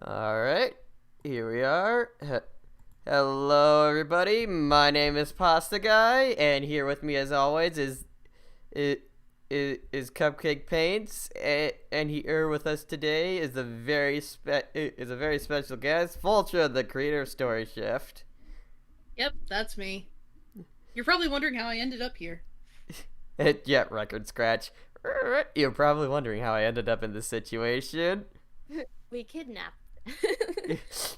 Alright, here we are. Hello, everybody. My name is Pasta Guy, and here with me, as always, is, is Cupcake Paints, and here with us today is a very special guest, Voltra, the creator of Storyshift. Yep, that's me. You're probably wondering how I ended up here. Yeah, record scratch. You're probably wondering how I ended up in this situation. We kidnapped.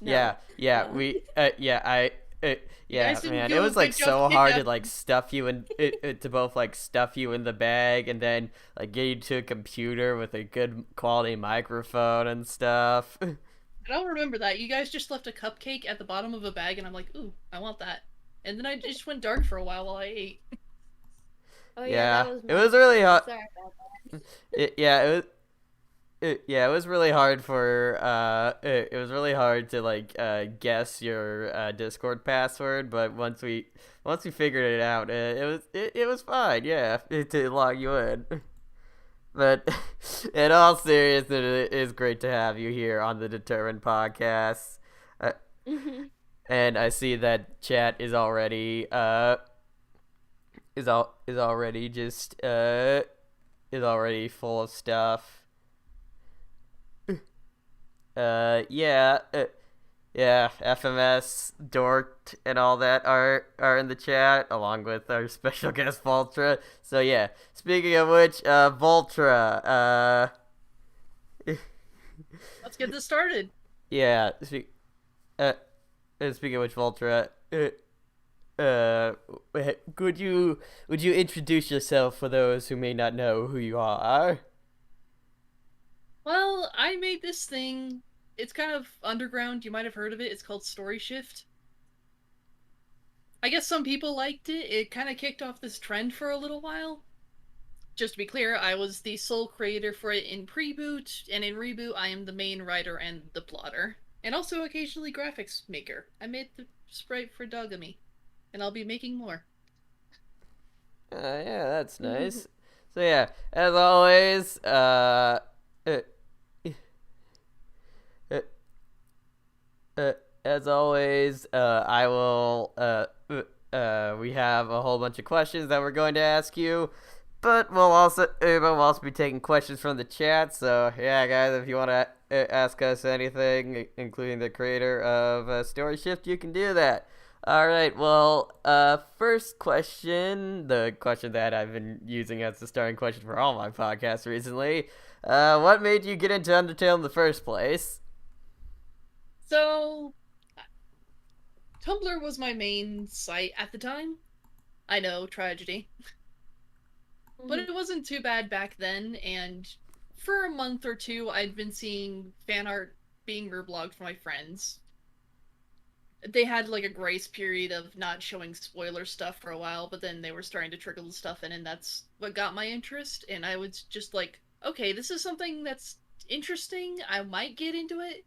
yeah, No, yeah, no. we, yeah, uh, You guys yeah, didn't man, it do a was like good job so hard to kidnapping. like stuff you in, to both like stuff you in the bag and then like get you to a computer with a good quality microphone and stuff. I don't remember that. You guys just left a cupcake at the bottom of a bag, and I'm like, ooh, I want that. And then I just went dark for a while I ate. Oh yeah, that Yeah, was it my was fault. really hard. Sorry about that. Yeah, it was really hard for it was really hard to like guess your Discord password, but once we figured it out, it was fine. Yeah, to log you in. But in all seriousness, it is great to have you here on the Determined podcast. Uh, and I see that chat is already just is already full of stuff. Yeah, yeah, FMS, Dort, and all that are in the chat, along with our special guest Voltra. So yeah, speaking of which, Voltra, Let's get this started. yeah, uh, speaking of which, Voltra, uh, would you introduce yourself for those who may not know who you are? Well, I made this thing. It's kind of underground. You might have heard of it. It's called Storyshift. I guess some people liked it. It kind of kicked off this trend for a little while. Just to be clear, I was the sole creator for it in Preboot, and in Reboot, I am the main writer and the plotter. And also occasionally graphics maker. I made the sprite for Dogami, and I'll be making more. Yeah, that's nice. So yeah, as always, uh, uh, uh, as always, I will. We have a whole bunch of questions that we're going to ask you, but we'll also be taking questions from the chat. So yeah, guys, if you want to ask us anything, including the creator of Story Shift, you can do that. All right. Well, first question, the question that I've been using as the starting question for all my podcasts recently. What made you get into Undertale in the first place? So, Tumblr was my main site at the time. I know, tragedy. But it wasn't too bad back then, and for a month or two, I'd been seeing fan art being reblogged for my friends. They had like a grace period of not showing spoiler stuff for a while, but then they were starting to trickle the stuff in, and that's what got my interest. And I was just like, okay, this is something that's interesting. I might get into it.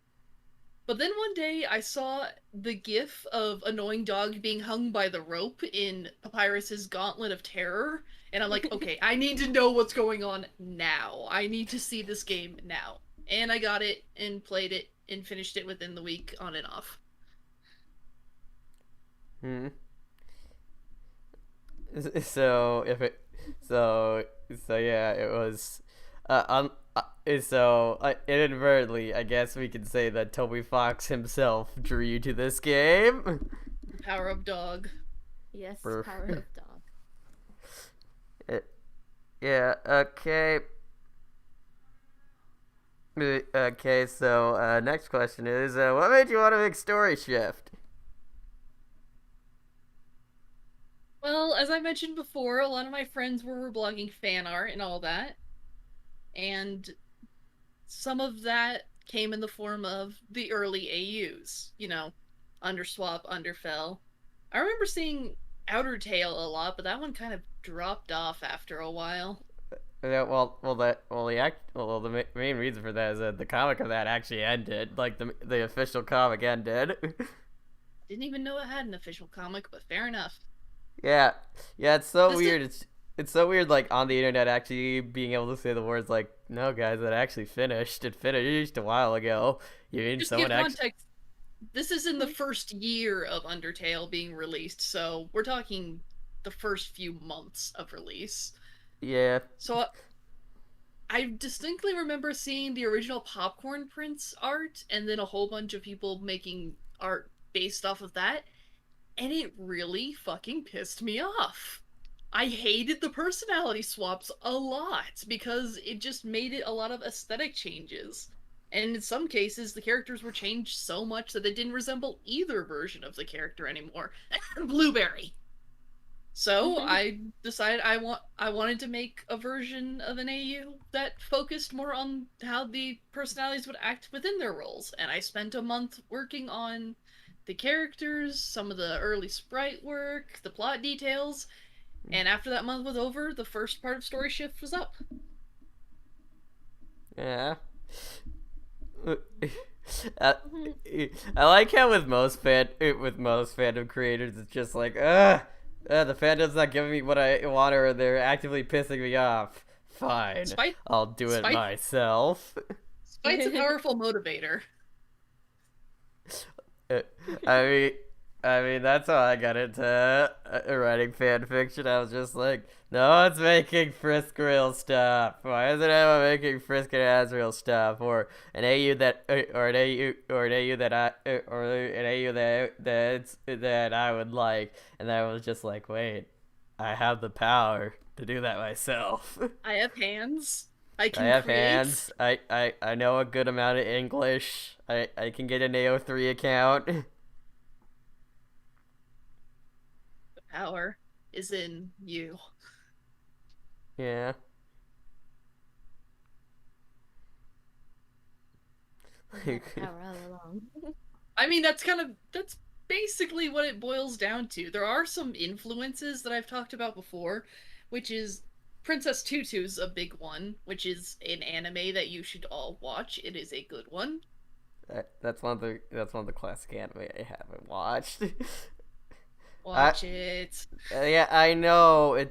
But then one day I saw the gif of Annoying Dog being hung by the rope in Papyrus's Gauntlet of Terror, and I'm like, okay, I need to know what's going on now. I need to see this game now. And I got it and played it and finished it within the week on and off. Hmm. So if it, so so yeah, it was, inadvertently, I guess we can say that Toby Fox himself drew you to this game. Power of Dog. Yes, Brr. power of dog. Yeah. Okay. Okay. So next question is, what made you want to make Story Shift? Well, as I mentioned before, a lot of my friends were blogging fan art and all that, and some of that came in the form of the early AUs, Underswap, Underfell. I remember seeing Outertale a lot, but that one kind of dropped off after a while. Yeah, the main reason for that is that the comic of that actually ended. Like the official comic ended. Didn't even know it had an official comic, but fair enough. Yeah, yeah, it's so This did. weird. It's so weird, like on the internet, actually being able to say the words like no, guys, it actually finished. It finished a while ago. You mean Just to someone give actually? context, this is in the first year of Undertale being released, so we're talking the first few months of release. Yeah. So I distinctly remember seeing the original Popcorn Prince art and then a whole bunch of people making art based off of that, and it really fucking pissed me off. I hated the personality swaps a lot because it just made it a lot of aesthetic changes. And in some cases, the characters were changed so much that they didn't resemble either version of the character anymore. Blueberry. So I decided I wanted to make a version of an AU that focused more on how the personalities would act within their roles, and I spent a month working on the characters, some of the early sprite work, the plot details, and after that month was over, the first part of Storyshift was up. Yeah. I, I like how with most fandom creators, it's just like, the fandom's not giving me what I want, or they're actively pissing me off. Fine, I'll do it myself. Spite's a powerful motivator. I mean, that's how I got into writing fan fiction. I was just like, no one's making Frisk real stuff. Why isn't anyone making Frisk and Asriel stuff, or an AU that, or an AU that that I would like? And I was just like, wait, I have the power to do that myself. I have hands. I have create. hands. I know a good amount of English. I can get an AO3 account. Power is in you. Yeah. Power all along. I mean, that's basically what it boils down to. There are some influences that I've talked about before, which is Princess Tutu's a big one, which is an anime that you should all watch. It is a good one. That's one of the classic anime I haven't watched. Watch it. Yeah, I know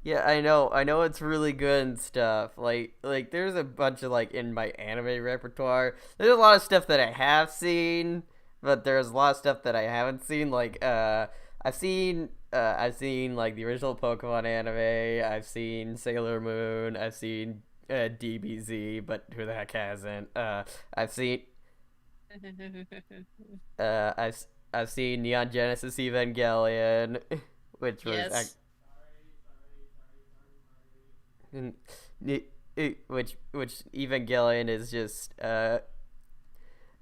yeah, I know it's really good and stuff. Like there's a bunch of in my anime repertoire. There's a lot of stuff that I have seen, but there's a lot of stuff that I haven't seen. I've seen like the original Pokemon anime. I've seen Sailor Moon. I've seen DBZ, but who the heck hasn't? I've seen I've seen Neon Genesis Evangelion, which was yes. which Evangelion is just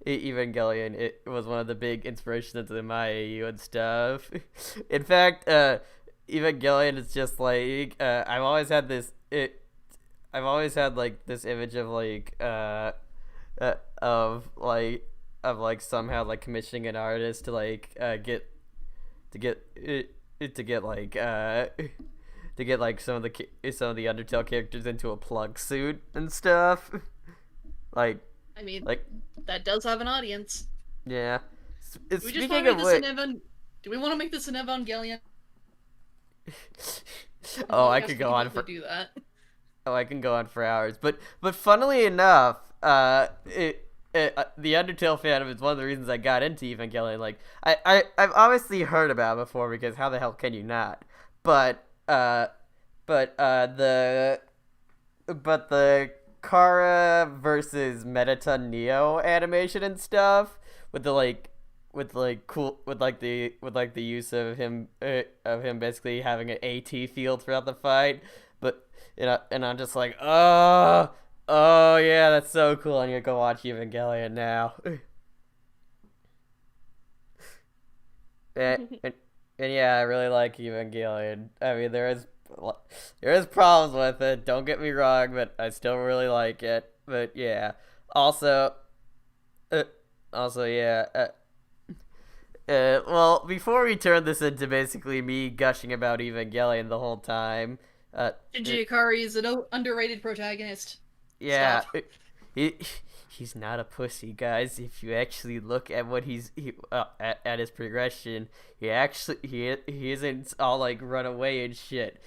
Evangelion. It was one of the big inspirations of my AU and stuff. In fact, Evangelion is just like I've always had this image of somehow commissioning an artist to get some of the Undertale characters into a plug suit and stuff. I mean, that does have an audience. Yeah. Do we want to make this an Evangelion? Oh, I could go on for do that. Oh, I can go on for hours. But funnily enough, the Undertale fandom is one of the reasons I got into Evangelion. I've obviously heard about it before, because how the hell can you not? But the Kara versus Mettaton Neo animation and stuff with the use of him basically having an AT field throughout the fight, but and I'm just like, oh yeah, that's so cool. I'm gonna go watch Evangelion now. and yeah, I really like Evangelion. I mean, there is problems with it, don't get me wrong, but I still really like it. But yeah, also yeah. Well, before we turn this into basically me gushing about Evangelion the whole time, Shinji Ikari is an underrated protagonist. Yeah, he's not a pussy, guys. If you actually look at what at his progression, he isn't all like run away and shit.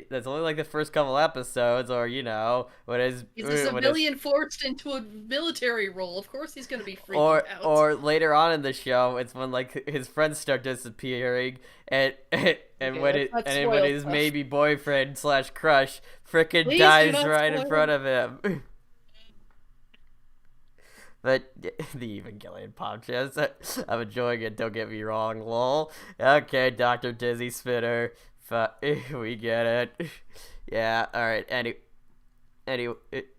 That's only like the first couple episodes, or when He's a civilian forced into a military role. Of course he's gonna be freaking out. or later on in the show, it's when like his friends start disappearing, and when his maybe boyfriend / crush frickin' dies right in front of him. But the Evangelion podcast, I'm enjoying it. Don't get me wrong, lol. Okay, Dr. Dizzy Spinner, we get it. Yeah, all right. Anyway,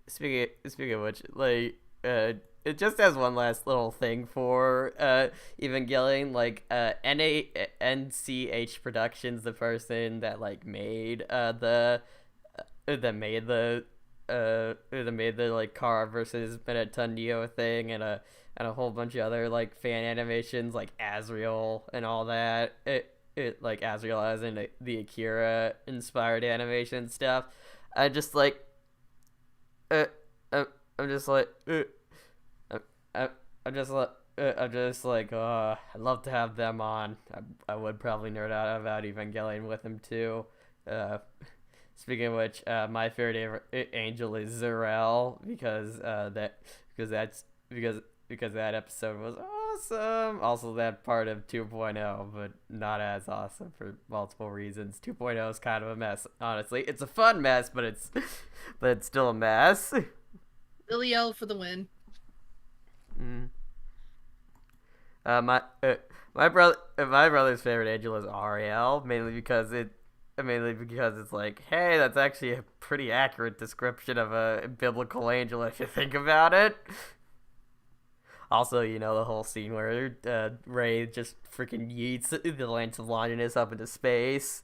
speaking of which, like, it just has one last little thing for Evangelion. Like, NCH Productions, the person that like made that made the like Kara versus Benetton Neo thing, and a whole bunch of other like fan animations like Azrael and all that. It like Azrael as in the Akira inspired animation stuff. I just like I'm just like I'm just like, I'd love to have them on. I would probably nerd out about Evangelion with them too. Speaking of which, my favorite angel is Zarel because that episode was awesome. Also, that part of 2.0, but not as awesome for multiple reasons. 2.0 is kind of a mess, honestly. It's a fun mess, but it's still a mess. Billy L for the win. My brother's favorite angel is Ariel, mainly because it's like, hey, that's actually a pretty accurate description of a biblical angel if you think about it. Also, the whole scene where Ray just freaking yeets the Lance of Longinus up into space.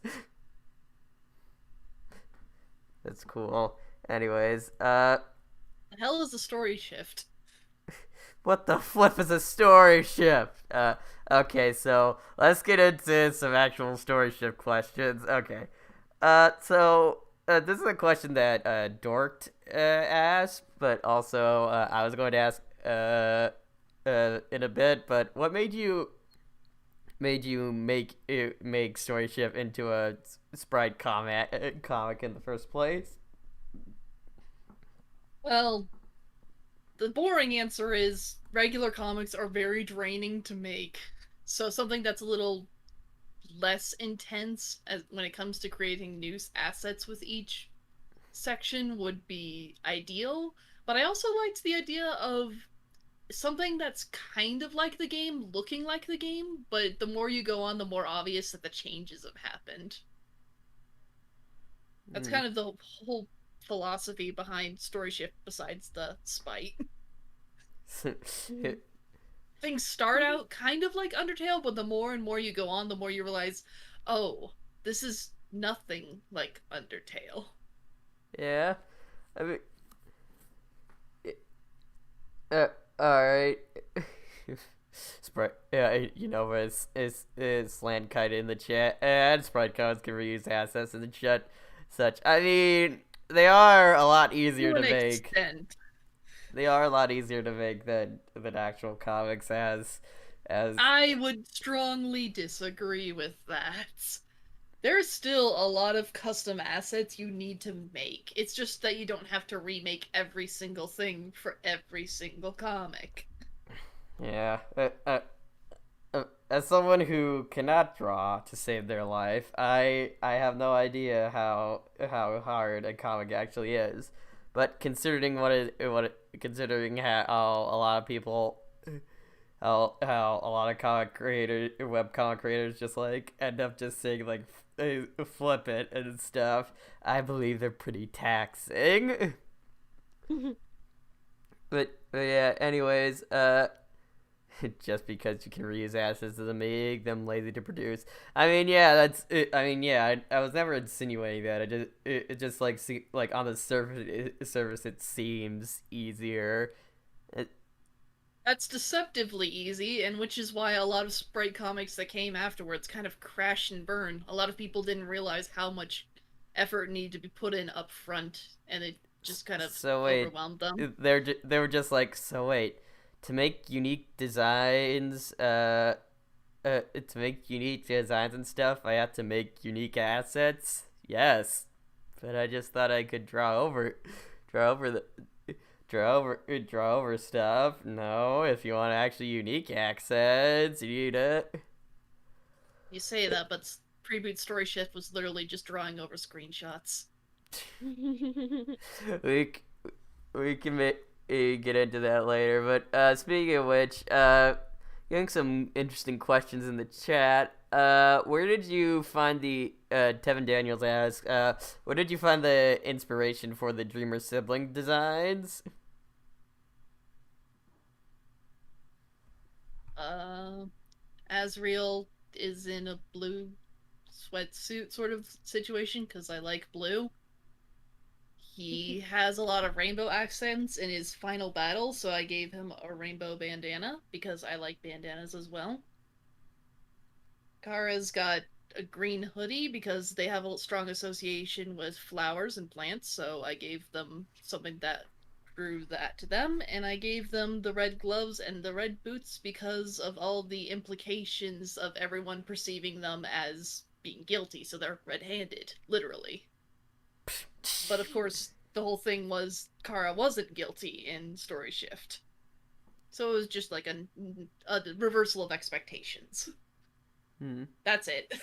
That's cool. Anyways, the hell is a story shift? What the flip is a story shift? Okay, so let's get into some actual story shift questions. Okay. So this is a question that Dorked asked, but also I was going to ask in a bit. But what made you make Story Shift into a Sprite comic in the first place? Well, the boring answer is regular comics are very draining to make. So something that's a little less intense when it comes to creating new assets with each section would be ideal. But I also liked the idea of something that's kind of like the game, looking like the game, but the more you go on, the more obvious that the changes have happened. That's kind of the whole philosophy behind Story Shift besides the spite. Things start out kind of like Undertale, but the more and more you go on, the more you realize, oh, this is nothing like Undertale. Yeah. I mean... alright. Sprite, yeah, it's land kind in the chat, and Sprite codes can reuse assets in the chat. Such, I mean, they are a lot easier to make. Extent. They are a lot easier to make than actual comics as. I would strongly disagree with that. There's still a lot of custom assets you need to make. It's just that you don't have to remake every single thing for every single comic. Yeah. As someone who cannot draw to save their life, I have no idea how hard a comic actually is. But considering considering how a lot of people, how a lot of web comic creators just like end up just saying like flip it and stuff, I believe they're pretty taxing. But yeah, anyways, just because you can reuse assets doesn't make them lazy to produce. I mean, yeah, that's it. I mean, yeah, I was never insinuating that. It just like on the surface it seems easier. That's deceptively easy, and which is why a lot of Sprite comics that came afterwards kind of crash and burn. A lot of people didn't realize how much effort needed to be put in up front, and just kind of So wait, overwhelmed them. they were just like, so wait, to make unique designs, to make unique designs and stuff, I have to make unique assets. Yes, but I just thought I could draw over the, draw over stuff. No, if you want actually unique accents, you need it. You say that, but Preboot Story Shift was literally just drawing over screenshots. we we can get into that later. But speaking of which, getting some interesting questions in the chat. Where did you find the Tevin Daniels asks? Where did you find the inspiration for the Dreamer sibling designs? Asriel is in a blue sweatsuit sort of situation because I like blue. He has a lot of rainbow accents in his final battle, so I gave him a rainbow bandana because I like bandanas as well. Kara's got a green hoodie because they have a strong association with flowers and plants, so I gave them something that drew that to them, and I gave them the red gloves and the red boots because of all the implications of everyone perceiving them as being guilty, so they're red-handed, literally. But of course, the whole thing was Kara wasn't guilty in Storyshift. So it was just like a reversal of expectations. That's it.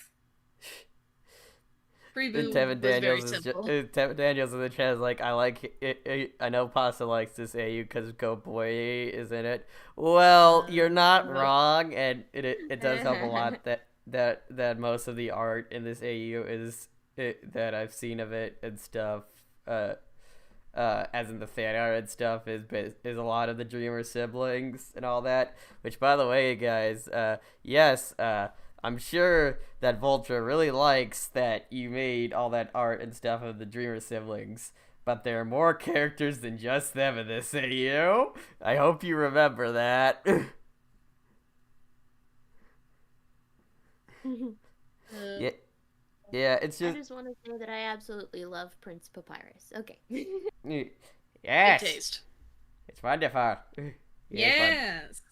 Preview was very simple. Tevin Daniels in the chat is like, I like it, I know Pasta likes this AU because Go Boy is in it. Well, you're not wrong, and it does help a lot that most of the art in this AU is that I've seen of it and stuff. As in the fan art and stuff is a lot of the Dreamer siblings and all that. Which, by the way, guys, yes, I'm sure that Voltra really likes that you made all that art and stuff of the Dreamer siblings. But there are more characters than just them in this AU. I hope you remember that. Yeah. Yeah, it's I just. just want to say that I absolutely love Prince Papyrus. Okay. Yes. Good taste. It's wonderful. Yes.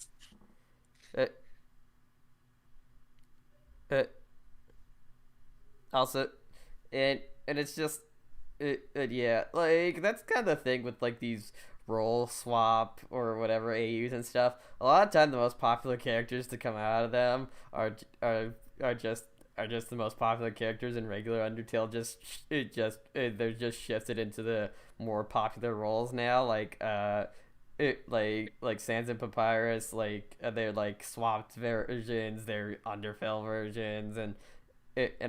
Uh, also, and it's just, yeah, like that's kind of the thing with like these role swap or whatever AUs and stuff. A lot of time, the most popular characters to come out of them are just the most popular characters in regular Undertale. They're just shifted into the more popular roles now. Like Sans and Papyrus, they're like swapped versions, they're Undertale versions, and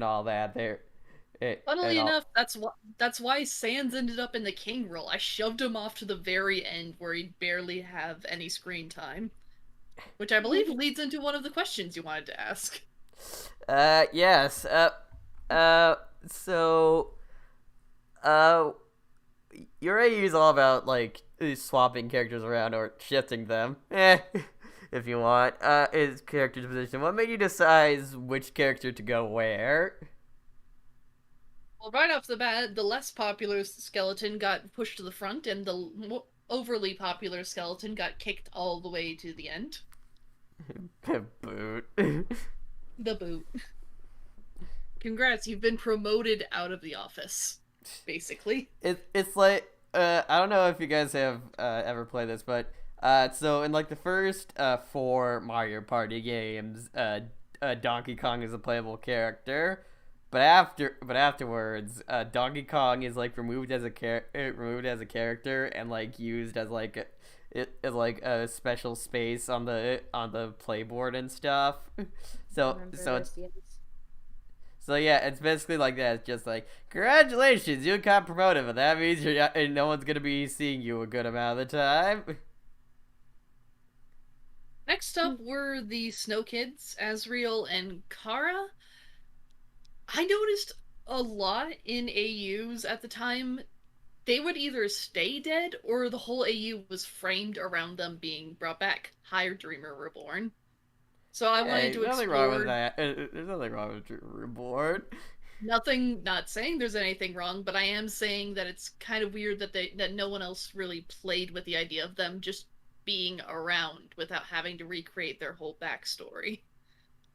all that. Funnily enough, that's why Sans ended up in the king role. I shoved him off to the very end where he'd barely have any screen time, which I believe leads into one of the questions you wanted to ask. Yes. So, your AU is all about like swapping characters around or shifting them. If you want. Is character's position. What made you decide which character to go where? Well, right off the bat, the less popular skeleton got pushed to the front, and the overly popular skeleton got kicked all the way to the end. Boot. The boot. Congrats, you've been promoted out of the office, basically. It's like, I don't know if you guys have ever played this, but so in like the first 4 Mario Party games, Donkey Kong is a playable character, but afterwards, Donkey Kong is like removed as a character and like used as like a special space on the playboard and stuff. So yeah, it's basically like that. It's just like, congratulations, you got promoted, but that means no one's gonna be seeing you a good amount of the time. Next up were the Snow Kids, Asriel and Kara. I noticed a lot in AUs at the time. They would either stay dead or the whole AU was framed around them being brought back. Higher Dreamer Reborn. So I wanted to explore. There's nothing wrong with that. There's nothing wrong with Reborn. Not saying there's anything wrong, but I am saying that it's kind of weird that no one else really played with the idea of them just being around without having to recreate their whole backstory.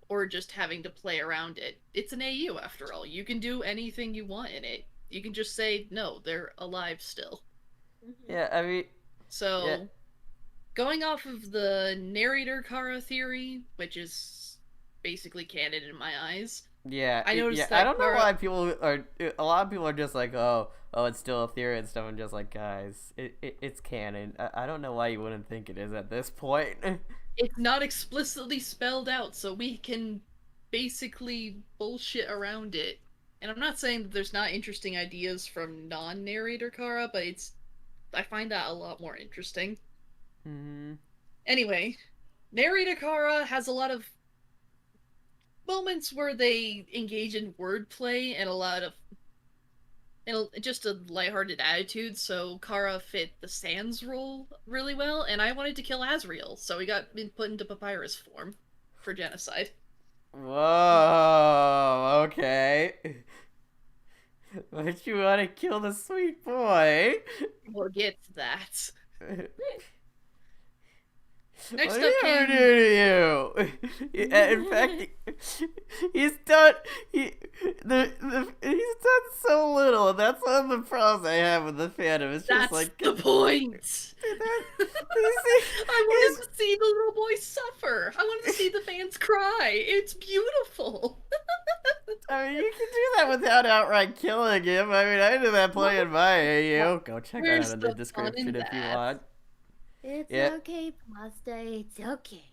Or just having to play around it. It's an AU after all. You can do anything you want in it. You can just say, no, they're alive still. Yeah, I mean, So, yeah. going off of the narrator Kara theory, which is basically canon in my eyes, Yeah, I noticed yeah. that I don't know Kara... why people are. A lot of people are just like, oh, it's still a theory and stuff. I'm just like, guys, it's canon. I don't know why you wouldn't think it is at this point. It's not explicitly spelled out, so we can basically bullshit around it. And I'm not saying that there's not interesting ideas from non-narrator Kara, but I find that a lot more interesting. Mm-hmm. Anyway, narrator Kara has a lot of moments where they engage in wordplay and a lot of just a lighthearted attitude, so Kara fit the Sans role really well, and I wanted to kill Asriel, so he got put into papyrus form for genocide. Whoa. Okay. But you want to kill the sweet boy? We'll get to that. What Next did up he ever came... do to you? In fact, he's done. He's done so little. And that's one of the problems I have with the fandom. It's just That's like the point! I wanted to see the little boy suffer! I wanted to see the fans cry! It's beautiful! I mean, you can do that without outright killing him. I mean, I did that playing my AU. Go check that out in the description if you want. It's Yeah. okay, Pasta. It's okay.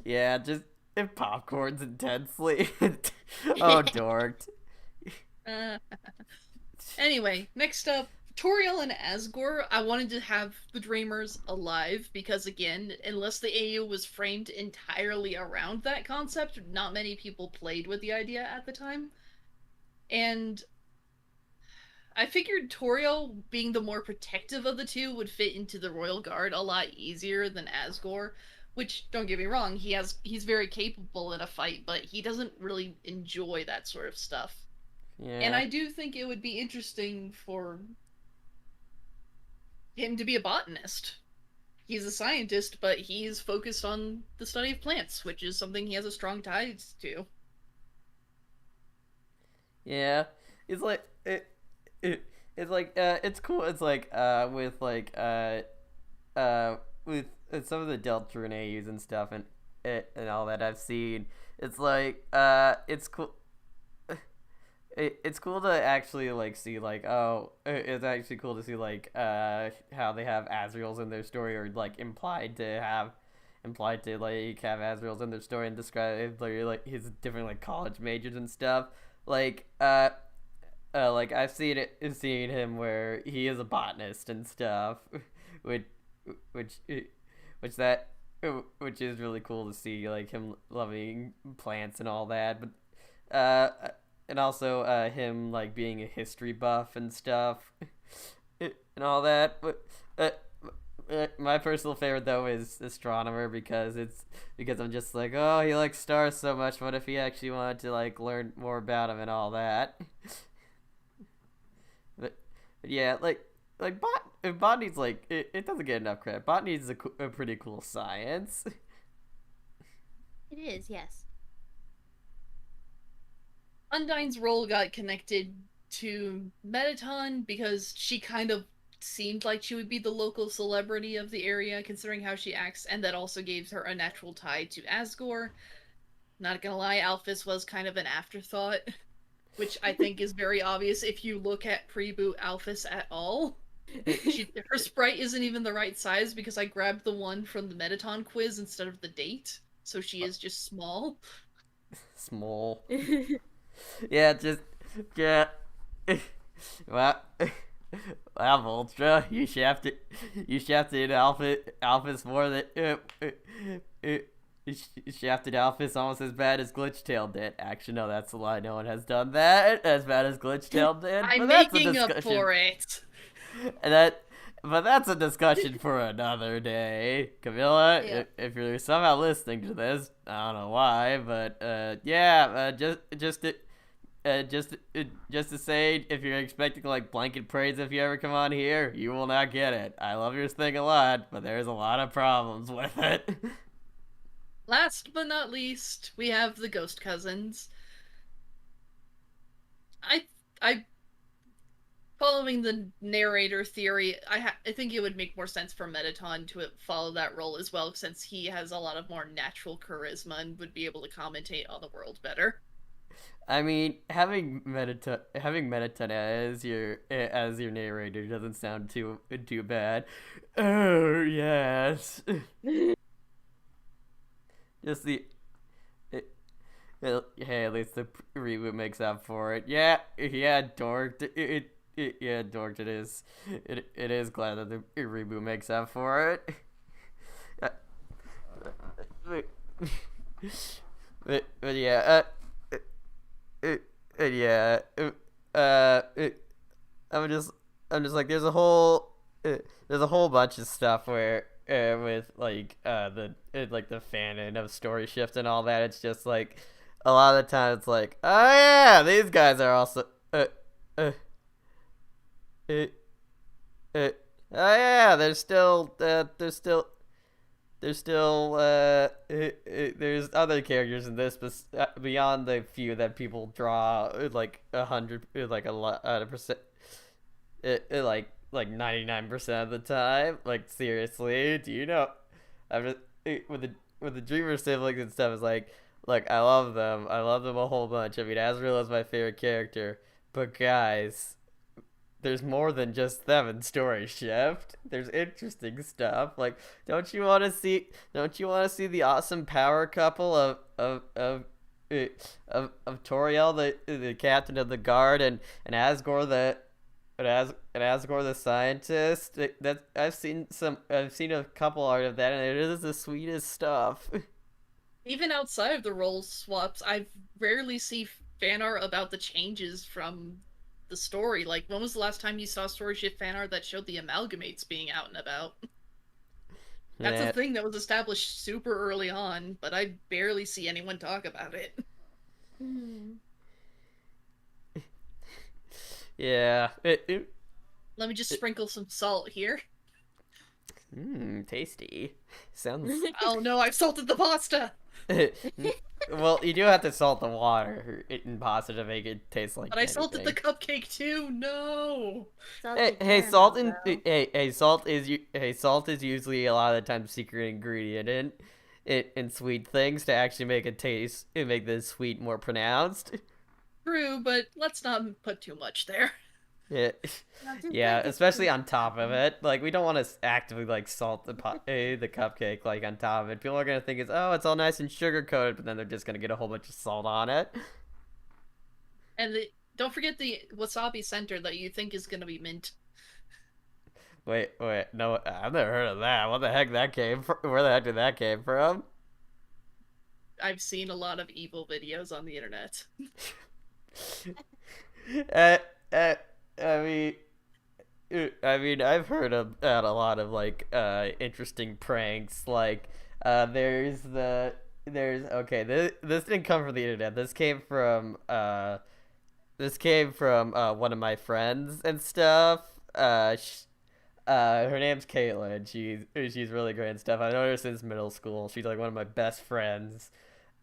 Yeah, just it popcorns intensely. Oh, dorked. Anyway, next up, Toriel and Asgore. I wanted to have the Dreamers alive because, again, unless the AU was framed entirely around that concept, not many people played with the idea at the time. And I figured Toriel, being the more protective of the two, would fit into the Royal Guard a lot easier than Asgore. Which, don't get me wrong, he's very capable in a fight, but he doesn't really enjoy that sort of stuff. Yeah. And I do think it would be interesting for him to be a botanist. He's a scientist, but he's focused on the study of plants, which is something he has a strong ties to. Yeah, it's like it's like it's cool. It's like with with some of the Deltarune AUs and stuff and all that I've seen. It's like it's cool. It's cool to actually like see like it's actually cool to see like how they have Azraels in their story, or like implied to like have Azraels in their story and describe like his different like college majors and stuff. Like like I've seen him where he is a botanist and stuff, which which which that which is really cool to see, like him loving plants and all that. But and also him like being a history buff and stuff and all that. But my personal favorite though is astronomer, because I'm just like, oh, he likes stars so much. What if he actually wanted to like learn more about him and all that? but yeah, like botany's like it doesn't get enough credit. Botany is a pretty cool science. It is, yes. Undyne's role got connected to Metaton because she kind of seemed like she would be the local celebrity of the area, considering how she acts, and that also gave her a natural tie to Asgore. Not gonna lie, Alphys was kind of an afterthought, which I think is very obvious if you look at pre-boot Alphys at all. Her sprite isn't even the right size because I grabbed the one from the Metaton quiz instead of the date, so she is just small. Small. Yeah, yeah. Well, Voltra, you shafted Alphys more than you shafted Alphys almost as bad as Glitchtail did. Actually, no, that's a lie. No one has done that as bad as Glitchtail did. I'm that's making up for it. But that's a discussion for another day. Camilla, Yeah. if you're somehow listening to this, I don't know why, but yeah, just to say, if you're expecting like blanket praise if you ever come on here, you will not get it. I love your thing a lot, but there's a lot of problems with it. Last but not least, we have the ghost cousins. I following the narrator theory, I think it would make more sense for Mettaton to follow that role as well, since he has a lot of more natural charisma and would be able to commentate on the world better. I mean, having Mettaton as your narrator doesn't sound too bad. Oh yes, just the. Well, hey, at least the reboot makes up for it. Yeah, dorked. Yeah, dorked. It is. It is glad that the reboot makes up for it. But yeah. Yeah. I'm just like there's a whole bunch of stuff where with like the fanon of Storyshift and all that. It's just like a lot of the time it's like, oh yeah, these guys are also oh yeah, there's other characters in this, but beyond the few that people draw like 100, like a lot of percent, like 99% of the time. Like seriously, do you know? I'm just with the Dreamer siblings and stuff. It's like, look, I love them. I love them a whole bunch. I mean, Azrael is my favorite character, but guys, there's more than just them in Storyshift. There's interesting stuff. Like, don't you want to see the awesome power couple of Toriel, the captain of the guard, and Asgore the scientist? That I've seen a couple art of that, and it is the sweetest stuff. Even outside of the role swaps, I rarely see fan art about the changes from the story. Like, when was the last time you saw Storyshift fan art that showed the amalgamates being out and about? That's a thing that was established super early on, but I barely see anyone talk about it. Yeah. Let me just sprinkle some salt here. Tasty. Sounds. Oh no, I've salted the pasta! Well, you do have to salt the water in pasta to make it taste like. But I salted the cupcake too. No. Salt is usually a lot of the time secret ingredient in sweet things to actually make make the sweet more pronounced. True, but let's not put too much there. Yeah, especially on top of it. Like, we don't want to actively like salt the cupcake like on top of it. People are gonna think it's all nice and sugar coated, but then they're just gonna get a whole bunch of salt on it. And don't forget the wasabi center that you think is gonna be mint. Wait, no, I've never heard of that. What the heck that came from? Where the heck did that came from? I've seen a lot of evil videos on the internet. I mean, I've heard about a lot of like interesting pranks. Like, this didn't come from the internet. This came from one of my friends and stuff. Her name's Caitlin. She's really great and stuff. I've known her since middle school. She's like one of my best friends.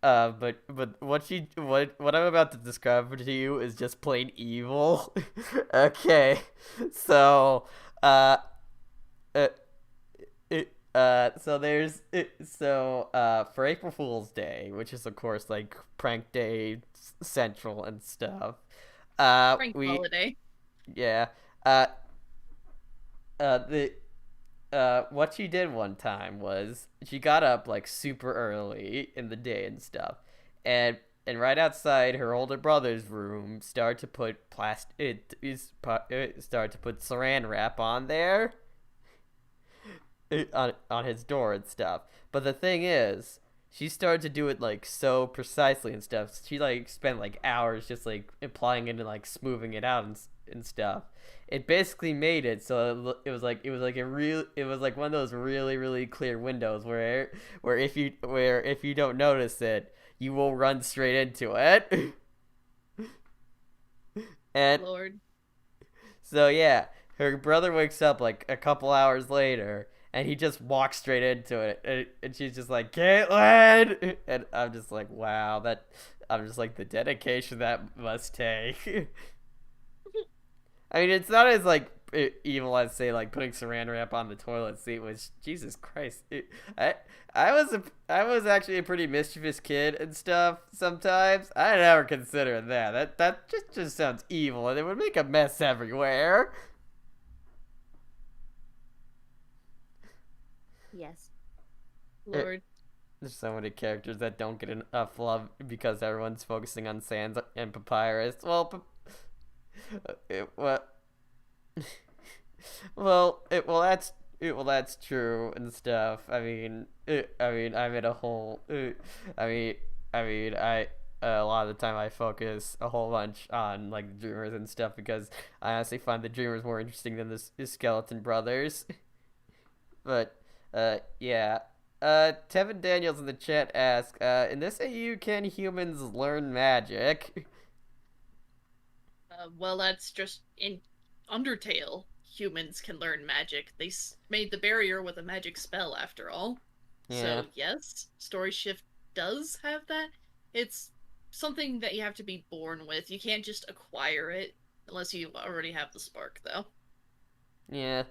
But what I'm about to describe to you is just plain evil. Okay, so for April Fool's Day, which is of course like prank day central and stuff. Prank holiday. Yeah. What she did one time was she got up like super early in the day and stuff, and right outside her older brother's room started to put saran wrap on there, on his door and stuff. But the thing is, she started to do it like so precisely and stuff. She like spent like hours just like applying it and like smoothing it out and stuff. It basically made it so it was like one of those really, really clear windows where if you don't notice it, you will run straight into it. And Lord. so yeah, her brother wakes up like a couple hours later, and he just walks straight into it, and she's just like, Caitlin, and I'm just like, wow, I'm just like the dedication that must take. I mean, it's not as like evil as say like putting Saran wrap on the toilet seat, which Jesus Christ, I I was actually a pretty mischievous kid and stuff. Sometimes I never considered that just sounds evil, and it would make a mess everywhere. Yes. Lord. There's so many characters that don't get enough love because everyone's focusing on Sans and Papyrus. Well, what? That's true and stuff. I'm in a whole. I mean, I a lot of the time I focus a whole bunch on like the Dreamers and stuff because I honestly find the Dreamers more interesting than the Skeleton Brothers. But yeah. Tevin Daniels in the chat asks, in this AU, can humans learn magic? Well, that's just in Undertale. Humans can learn magic. They made the barrier with a magic spell, after all. Yeah. So yes, Storyshift does have that. It's something that you have to be born with. You can't just acquire it unless you already have the spark, though. Yeah,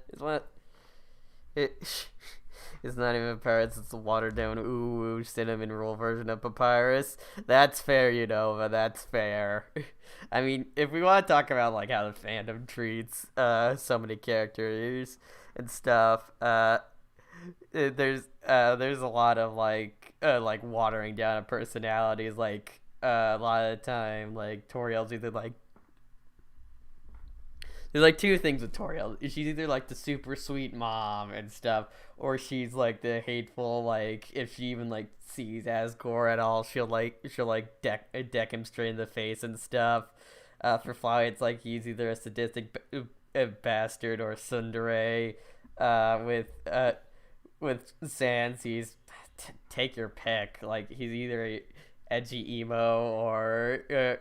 it's not even Papyrus, it's a watered down ooh cinnamon roll version of Papyrus. That's fair, but that's fair. I mean, if we want to talk about like how the fandom treats so many characters and stuff, there's a lot of like watering down of personalities. Like a lot of the time, like Toriel's either like there's like two things with Toriel. She's either like the super sweet mom and stuff, or she's like the hateful, like if she even like sees Asgore at all, she'll deck him straight in the face and stuff. For Fly, it's like he's either a sadistic bastard or tsundere. With Sans, he's take your pick. Like he's either a edgy emo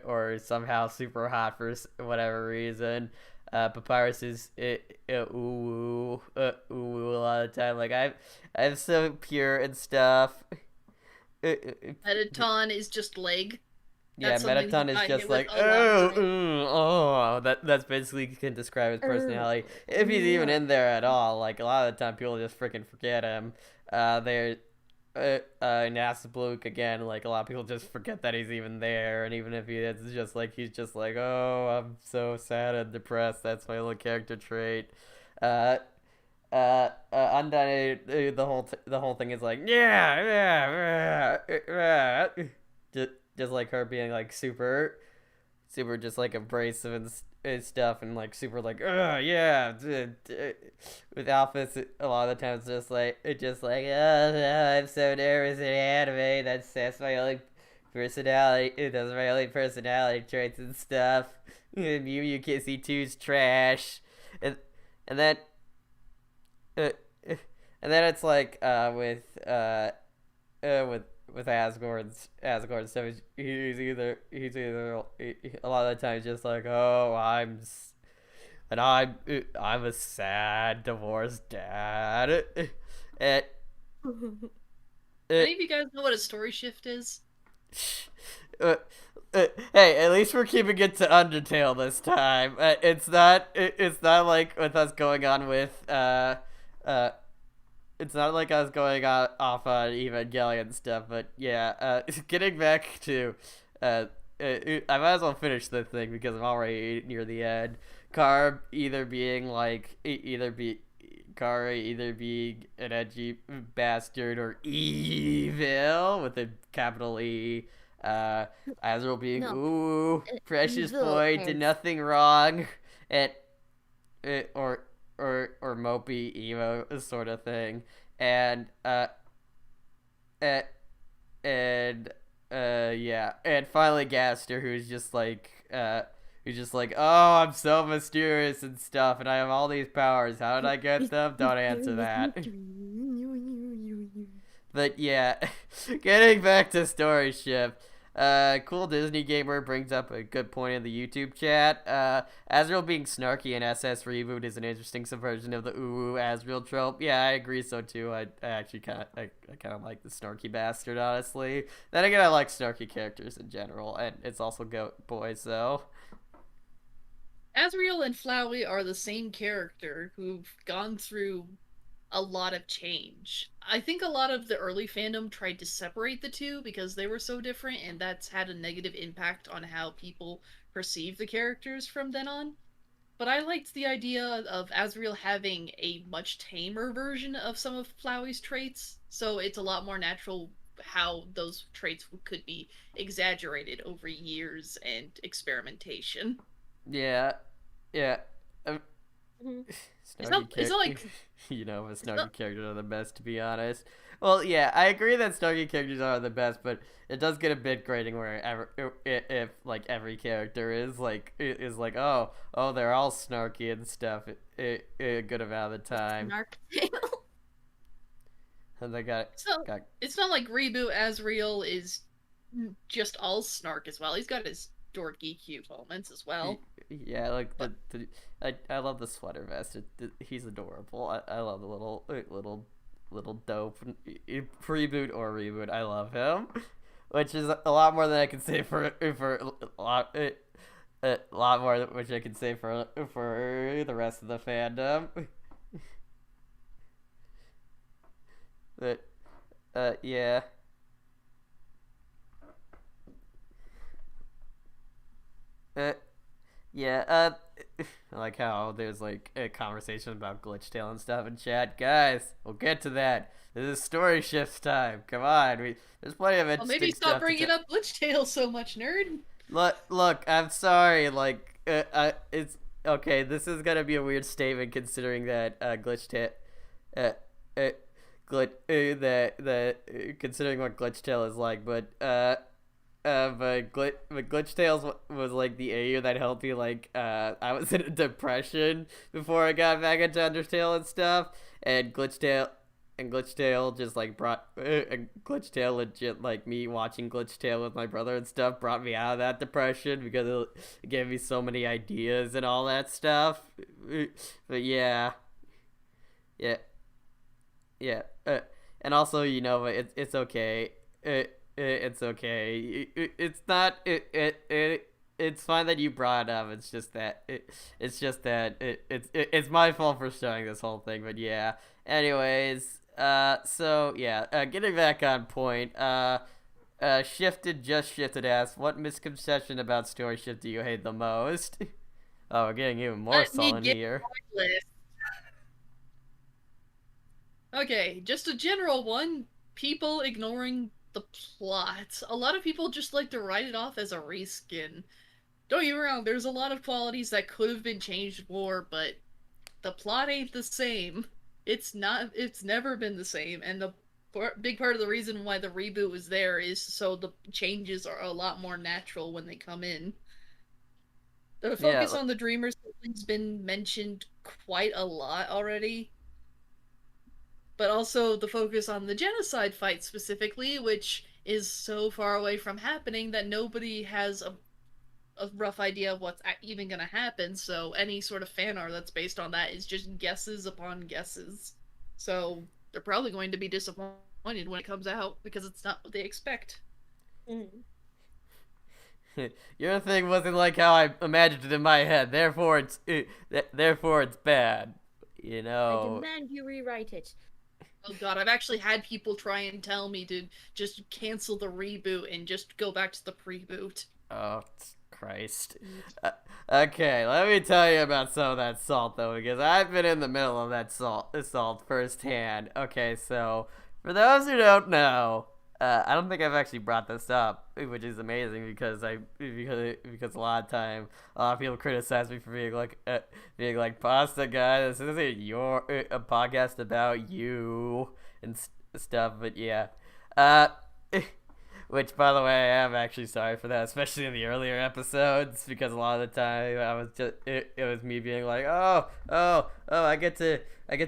or somehow super hot for whatever reason. Papyrus is ooh a lot of the time. Like I'm so pure and stuff. Metaton is just leg. Yeah, That's Metaton is just like that's basically can describe his personality. If he's even in there at all, like a lot of the time people just freaking forget him. They're in Asbluke again, like a lot of people just forget that he's even there, and even if he is, it's just like he's just like, oh, I'm so sad and depressed. That's my little character trait. Undone, the whole thing is like, just like her being like super just like abrasive and stuff, and like super like yeah. With Alphys, a lot of the times I'm so nervous in anime. That's my only personality. Those are my only personality traits and stuff. Mew Kissy 2's trash, and then it's like with Asgore and stuff, he's either a lot of the times just like, oh, I'm a sad divorced dad. And any of you guys know what a story shift is? Hey, at least we're keeping it to Undertale this time. It's not like with us going on with it's not like I was going off on Evangelion stuff, but yeah, getting back to, I might as well finish the thing because I'm already near the end. Kara either being an edgy bastard or evil with a capital E. Azrael being precious boy, did nothing wrong, and or mopey emo sort of thing, and yeah, and finally Gaster, who's just like oh, I'm so mysterious and stuff, and I have all these powers. How did I get them? Don't answer that. But yeah, getting back to Storyshift, Cool Disney Gamer brings up a good point in the YouTube chat. Asriel being snarky in SS Reboot is an interesting subversion of the ooh Asriel trope. Yeah, I agree so too. I actually kind of like the snarky bastard, honestly. Then again, I like snarky characters in general, and it's also Goat Boy, so... Asriel and Flowey are the same character who've gone through a lot of change. I think a lot of the early fandom tried to separate the two because they were so different, and that's had a negative impact on how people perceive the characters from then on. But I liked the idea of Asriel having a much tamer version of some of Flowey's traits, so it's a lot more natural how those traits could be exaggerated over years and experimentation. Yeah. Mhm. It's not like You know, but snarky not, characters are the best, to be honest. Well, yeah, I agree that snarky characters are the best, but it does get a bit grating where if like every character is like oh they're all snarky and stuff a good amount of the time. Snark. And they got it's not like Reboot Asriel is just all snark as well. He's got his dorky cute moments as well. Yeah, like I love the sweater vest. He's adorable. I love the little dope Reboot or Reboot. I love him, which is a lot more than I can say for a lot more which I can say for the rest of the fandom. But yeah. Yeah, I like how there's like a conversation about Glitchtail and stuff in chat. Guys, we'll get to that. This is story shift time. Come on, there's plenty of interesting Maybe stop stuff bringing up Glitchtail so much, nerd. Look, I'm sorry. Like, it's okay. This is gonna be a weird statement considering that Glitchtail, considering what Glitchtail is like, but Glitchtails was like the AU that helped me. Like, I was in a depression before I got back into Undertale and stuff, and Glitchtail just like brought Glitchtail legit, like me watching Glitchtail with my brother and stuff brought me out of that depression because it gave me so many ideas and all that stuff. But yeah, and also, you know, it's okay. It's okay. It's not. It's fine that you brought it up. It's just that it's my fault for showing this whole thing. But yeah. Anyways, so yeah. Getting back on point. Shifted asked, what misconception about Storyshift do you hate the most? Oh, we're getting even more sullen here. Okay, just a general one. People ignoring the plot. A lot of people just like to write it off as a reskin. Don't get me wrong, there's a lot of qualities that could have been changed more, but the plot ain't the same. It's never been the same, and the big part of the reason why the reboot was there is so the changes are a lot more natural when they come in. The focus on the Dreamers has been mentioned quite a lot already. But also the focus on the genocide fight specifically, which is so far away from happening that nobody has a rough idea of what's even going to happen, so any sort of fan art that's based on that is just guesses upon guesses. So they're probably going to be disappointed when it comes out, because it's not what they expect. Your thing wasn't like how I imagined it in my head, therefore it's bad. You know. I demand you rewrite it. Oh god, I've actually had people try and tell me to just cancel the reboot and just go back to the pre-boot. Oh, Christ. Okay, let me tell you about some of that salt, though, because I've been in the middle of that salt firsthand. Okay, so, for those who don't know, I don't think I've actually brought this up, which is amazing because because a lot of people criticize me for being like pasta guy. This isn't a podcast about you and stuff, but yeah. Which, by the way, I am actually sorry for that, especially in the earlier episodes, because a lot of the time I was just it was me being like, I get to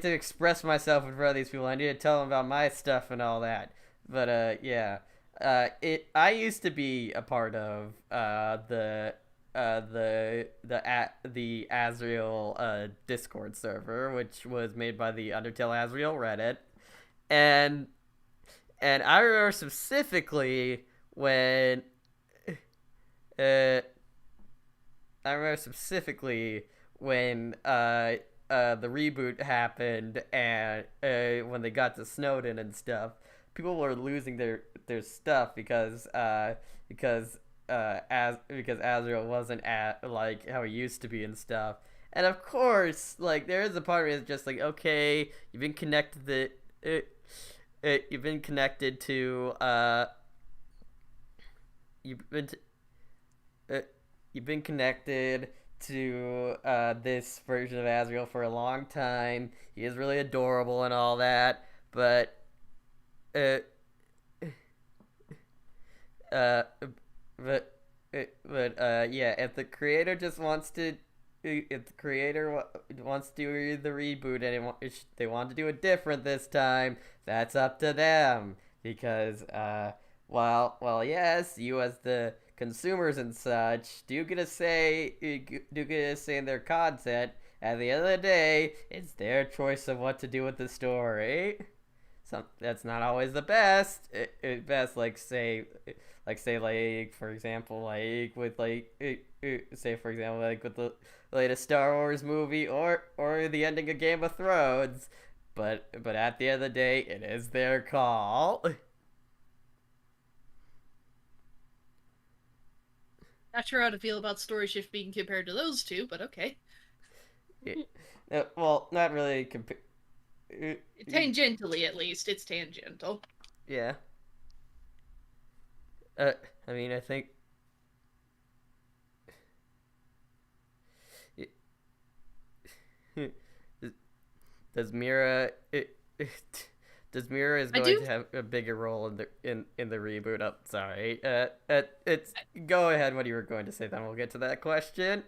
express myself in front of these people. I need to tell them about my stuff and all that. But yeah. I used to be a part of the Asriel Discord server, which was made by the Undertale Asriel Reddit, and I remember specifically when uh I remember specifically when the reboot happened and when they got to Snowden and stuff, people were losing their stuff because Azrael wasn't at like how he used to be and stuff. And of course, like there is a part of me that's just like, okay, you've been connected to you've been t- you've been connected to this version of Azrael for a long time. He is really adorable and all that, but uh, uh, yeah, if the creator just wants to, if the creator wants to do the reboot and they want to do it different this time, that's up to them. Because well, yes, you as the consumers and such do get a say in their content. At the end of the day, it's their choice of what to do with the story. That's not always the best. Best, like for example, like with say for example, like with the latest Star Wars movie or the ending of Game of Thrones. But at the end of the day, it is their call. Not sure how to feel about Storyshift being compared to those two, but okay. Yeah. Well, not really. Tangentially, at least, it's tangential. Yeah. I mean, I think. Does Mira? Does Mira is going to have a bigger role in the reboot? Oh, sorry. It's go ahead. What you were going to say? Then we'll get to that question.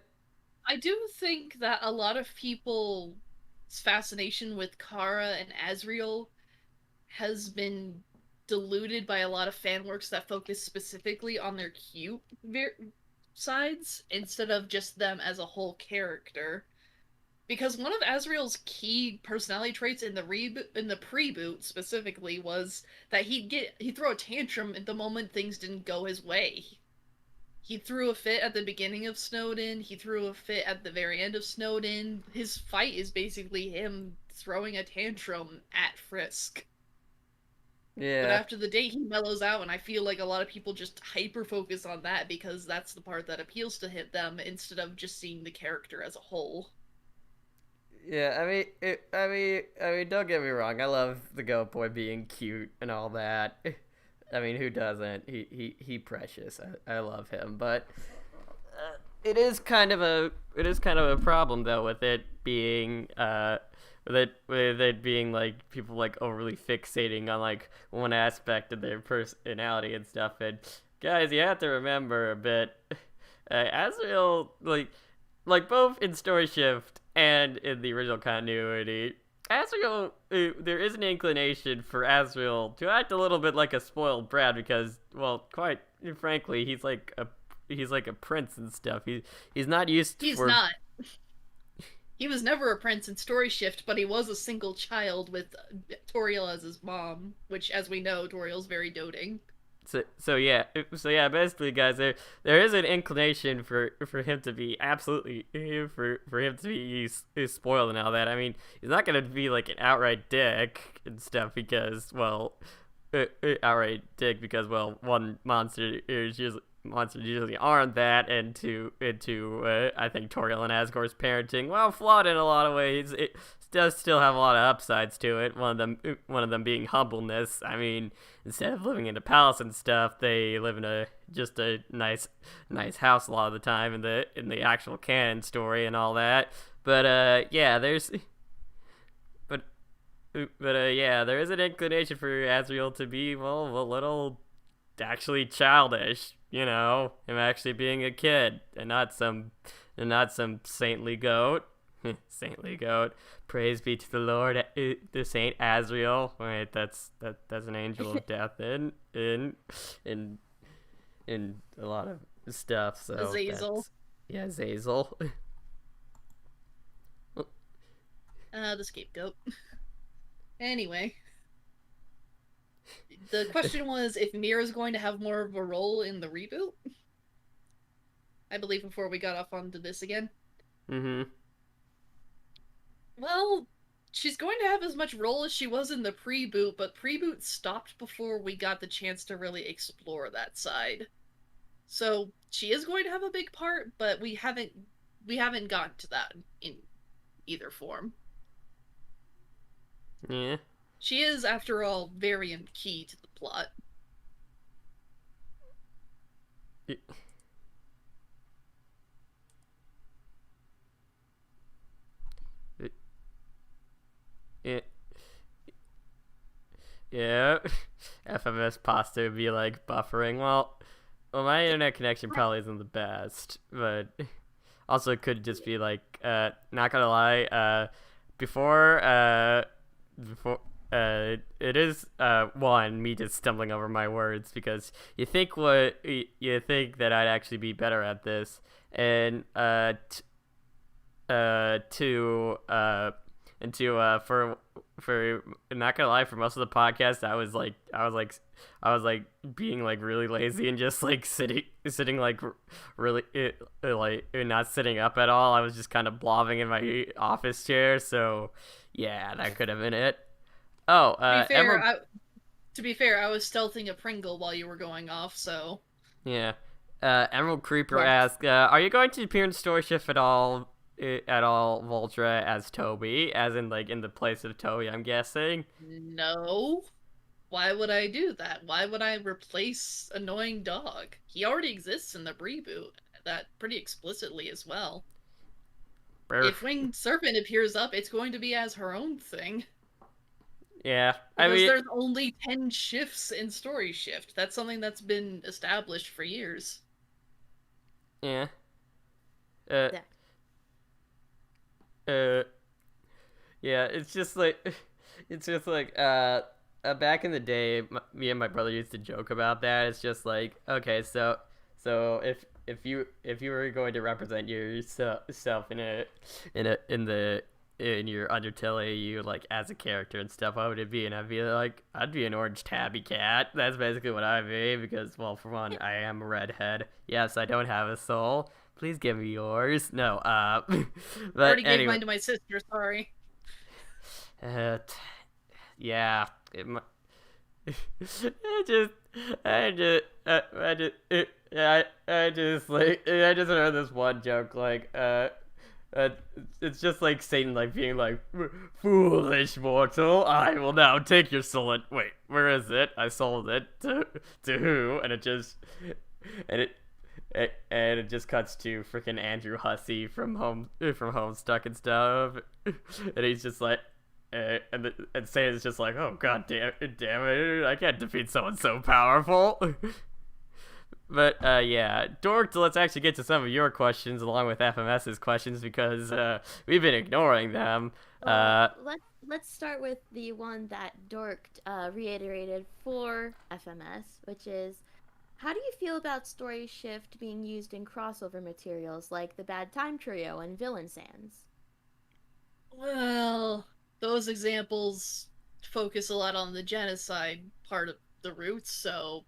I do think that a lot of people's fascination with Kara and Asriel has been diluted by a lot of fan works that focus specifically on their cute sides instead of just them as a whole character. Because one of Asriel's key personality traits in the pre-boot specifically was that he'd throw a tantrum at the moment things didn't go his way. He threw a fit at the beginning of Snowden, he threw a fit at the very end of Snowden. His fight is basically him throwing a tantrum at Frisk. Yeah. But after the date, he mellows out, and I feel like a lot of people just hyper-focus on that because that's the part that appeals to them instead of just seeing the character as a whole. Yeah, I mean, don't get me wrong. I love the Goat Boy being cute and all that. I mean, who doesn't? He precious. I love him, but it is kind of a problem though with it being with it being like people like overly fixating on like one aspect of their personality and stuff. And guys, you have to remember a bit. Asriel like both in Storyshift and in the original continuity, Asriel, there is an inclination for Asriel to act a little bit like a spoiled brat because, well, quite frankly, he's like a prince and stuff. He's not used to. He's not. He was never a prince in Storyshift, but he was a single child with Toriel as his mom, which, as we know, Toriel's very doting. So yeah, basically, guys, there is an inclination for him to be absolutely for him to be spoiled and all that. I mean, he's not gonna be like an outright dick and stuff because, well, outright dick because, well, one, monsters usually aren't that, and two, I think Toriel and Asgore's parenting, while flawed in a lot of ways, it does still have a lot of upsides to it. One of them being humbleness. I mean, instead of living in a palace and stuff, they live in a nice house a lot of the time in the actual canon story and all that. But yeah, there is an inclination for Asriel to be, well, a little actually childish, you know, him actually being a kid and not some saintly goat. Saintly goat. Praise be to the Lord, the Saint Azrael. Wait, that's an angel of death in a lot of stuff. So Azazel. Zazel. The scapegoat. Anyway. The question was if Mira's going to have more of a role in the reboot. I believe before we got off onto this again. Mm-hmm. Well, she's going to have as much role as she was in the pre-boot, but pre-boot stopped before we got the chance to really explore that side. So she is going to have a big part, but we haven't gotten to that in either form. Yeah. She is, after all, very key to the plot. Yeah. FMS pasta would be like buffering. Well, my internet connection probably isn't the best, but also it could just be like, not gonna lie, before it is me just stumbling over my words because you think that I'd actually be better at this, and for not gonna lie, for most of the podcast I was like being like really lazy and just like sitting like really like not sitting up at all. I was just kind of blobbing in my office chair, so yeah, that could have been it. Oh, to be fair, I was stealthing a Pringle while you were going off, so yeah. Emerald Creeper asks, are you going to appear in Storyshift at all, Voltra, as Toby, as in like in the place of Toby, I'm guessing? No. Why would I do that? Why would I replace Annoying Dog? He already exists in the reboot, that pretty explicitly as well. If Winged Serpent appears up, it's going to be as her own thing. Yeah, because there's only 10 shifts in Storyshift. That's something that's been established for years. Yeah. Yeah, it's just like back in the day, me and my brother used to joke about that. It's just like, okay, so if you were going to represent yourself in your Undertale AU, like as a character and stuff, what would it be? And I'd be an orange tabby cat. That's basically what I'd be, because, well, for one, I am a redhead. Yes, I don't have a soul. Please give me yours. No, but I already gave mine to my sister, sorry. Yeah, I just heard this one joke, like, it's just like Satan, like, being like, foolish mortal, I will now take your soul and, wait, where is it? I sold it to who? And it just cuts to freaking Andrew Hussey from Homestuck and stuff, and he's just like, and Satan's just like, oh god damn it, I can't defeat someone so powerful. But yeah, Dork, let's actually get to some of your questions along with FMS's questions, because we've been ignoring them. Let's start with the one that Dork reiterated for FMS, which is, how do you feel about Storyshift being used in crossover materials like the Bad Time Trio and Villain Sands? Well, those examples focus a lot on the genocide part of the roots, so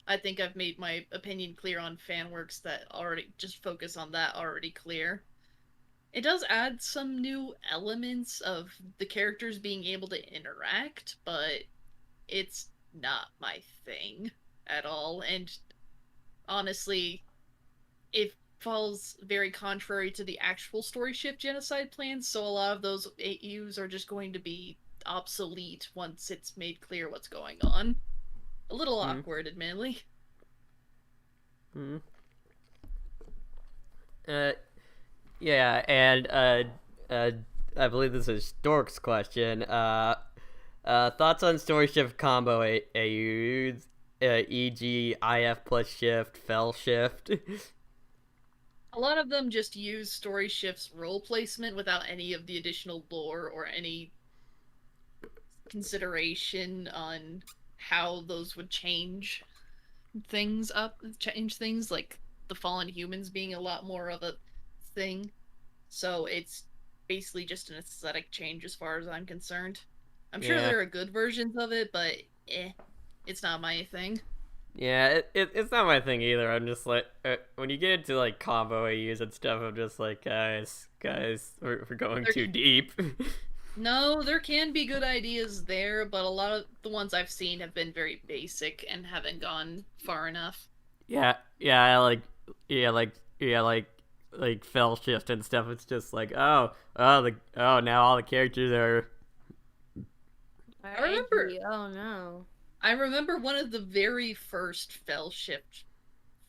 I think I've made my opinion clear on fan works that already just focus on that already clear. It does add some new elements of the characters being able to interact, but it's not my thing at all, and honestly, it falls very contrary to the actual Storyshift genocide plans, so a lot of those AUs are just going to be obsolete once it's made clear what's going on. A little awkward, admittedly. Yeah, and I believe this is Dork's question. Thoughts on Storyshift combo AUs, e.g. IF plus shift, fell shift? A lot of them just use Storyshift's role placement without any of the additional lore or any consideration on how those would change things, like the fallen humans being a lot more of a thing. So it's basically just an aesthetic change as far as I'm concerned. I'm sure Yeah. there are good versions of it, but it's not my thing. Yeah, it's not my thing either. I'm just like, when you get into like combo AUs and stuff, I'm just like, guys, we're going There too deep. No, there can be good ideas there, but a lot of the ones I've seen have been very basic and haven't gone far enough. Yeah, yeah, like fell shift and stuff. It's just like, now all the characters are. I remember edgy. Oh no. I remember one of the very first Fellshift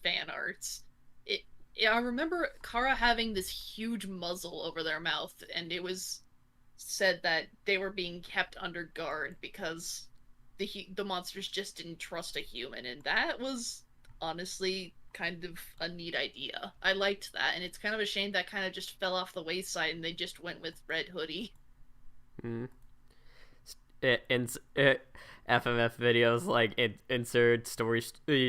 fan arts. It I remember Kara having this huge muzzle over their mouth, and it was said that they were being kept under guard because the monsters just didn't trust a human, and that was honestly kind of a neat idea. I liked that, and it's kind of a shame that kind of just fell off the wayside and they just went with Red Hoodie. Hmm. In FMF videos like insert story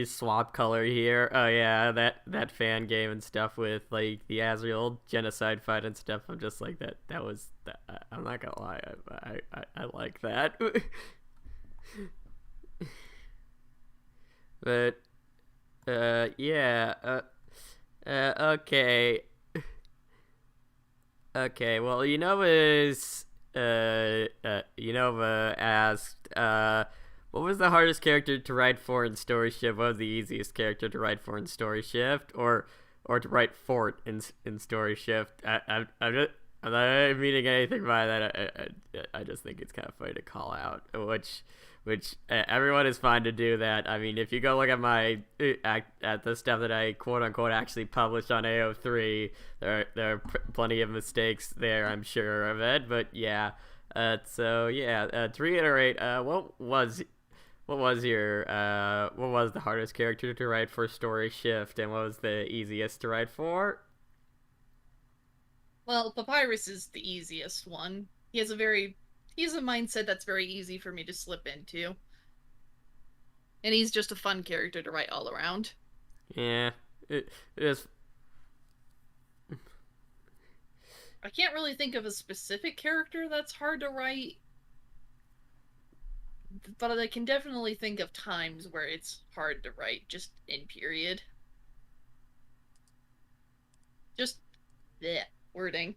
swap color here. Oh yeah, that fan game and stuff with like the Azrael genocide fight and stuff. I'm just like that was that, I'm not gonna lie, I like that. But yeah, okay. Okay, well, Unova asked, what was the hardest character to write for in Story Shift? What was the easiest character to write for in Story Shift, or to write for it in Story Shift? I'm not meaning anything by that. I just think it's kind of funny to call out, which everyone is fine to do that. I mean, if you go look at my at the stuff that I quote unquote actually published on AO3, there are plenty of mistakes there, I'm sure of it. But yeah, so yeah, to reiterate, what was the hardest character to write for Story Shift, and what was the easiest to write for? Well, Papyrus is the easiest one. He has a mindset that's very easy for me to slip into. And he's just a fun character to write all around. Yeah, it is. I can't really think of a specific character that's hard to write, but I can definitely think of times where it's hard to write, just in period. Just bleh, wording.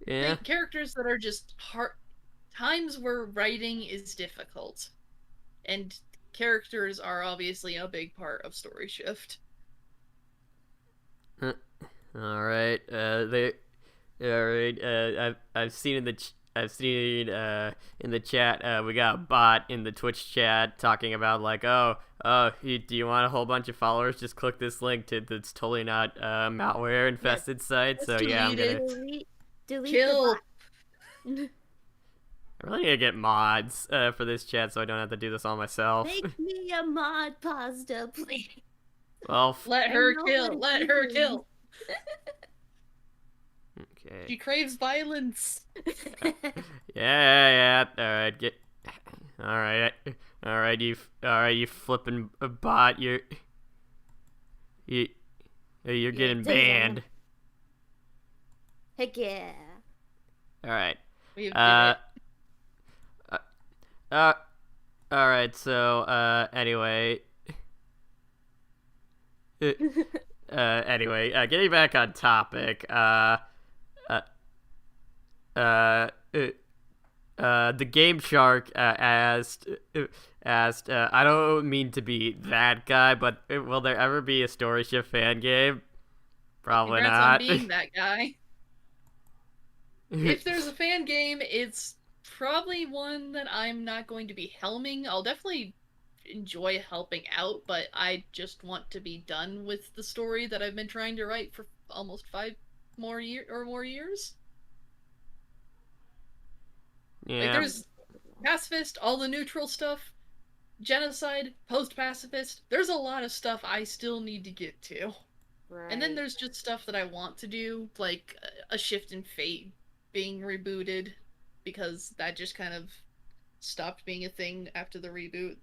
Yeah. Characters that are just hard. Times where writing is difficult. And characters are obviously a big part of Story Shift. All right. All right. I've seen in the chat. We got a bot in the Twitch chat talking about like, do you want a whole bunch of followers? Just click this link to that's totally not malware infested site. So yeah, I'm gonna delete kill. I really need to get mods for this chat so I don't have to do this all myself. Make me a mod, Pasta, please. Well, let her kill. Let her kill. Okay. She craves violence. Yeah. All right. You flipping bot. You're getting banned. Heck yeah. All right. We did it. All right. So anyway. Getting back on topic. The Game Shark asked, I don't mean to be that guy, but will there ever be a Story Shift fan game? Probably Congrats not. on being that guy. If there's a fan game, it's probably one that I'm not going to be helming. I'll definitely enjoy helping out, but I just want to be done with the story that I've been trying to write for almost 5 more years. Yeah. Like, there's pacifist, all the neutral stuff, genocide, post-pacifist. There's a lot of stuff I still need to get to. Right. And then there's just stuff that I want to do, like a Shift in Fate being rebooted, because that just kind of stopped being a thing after the reboot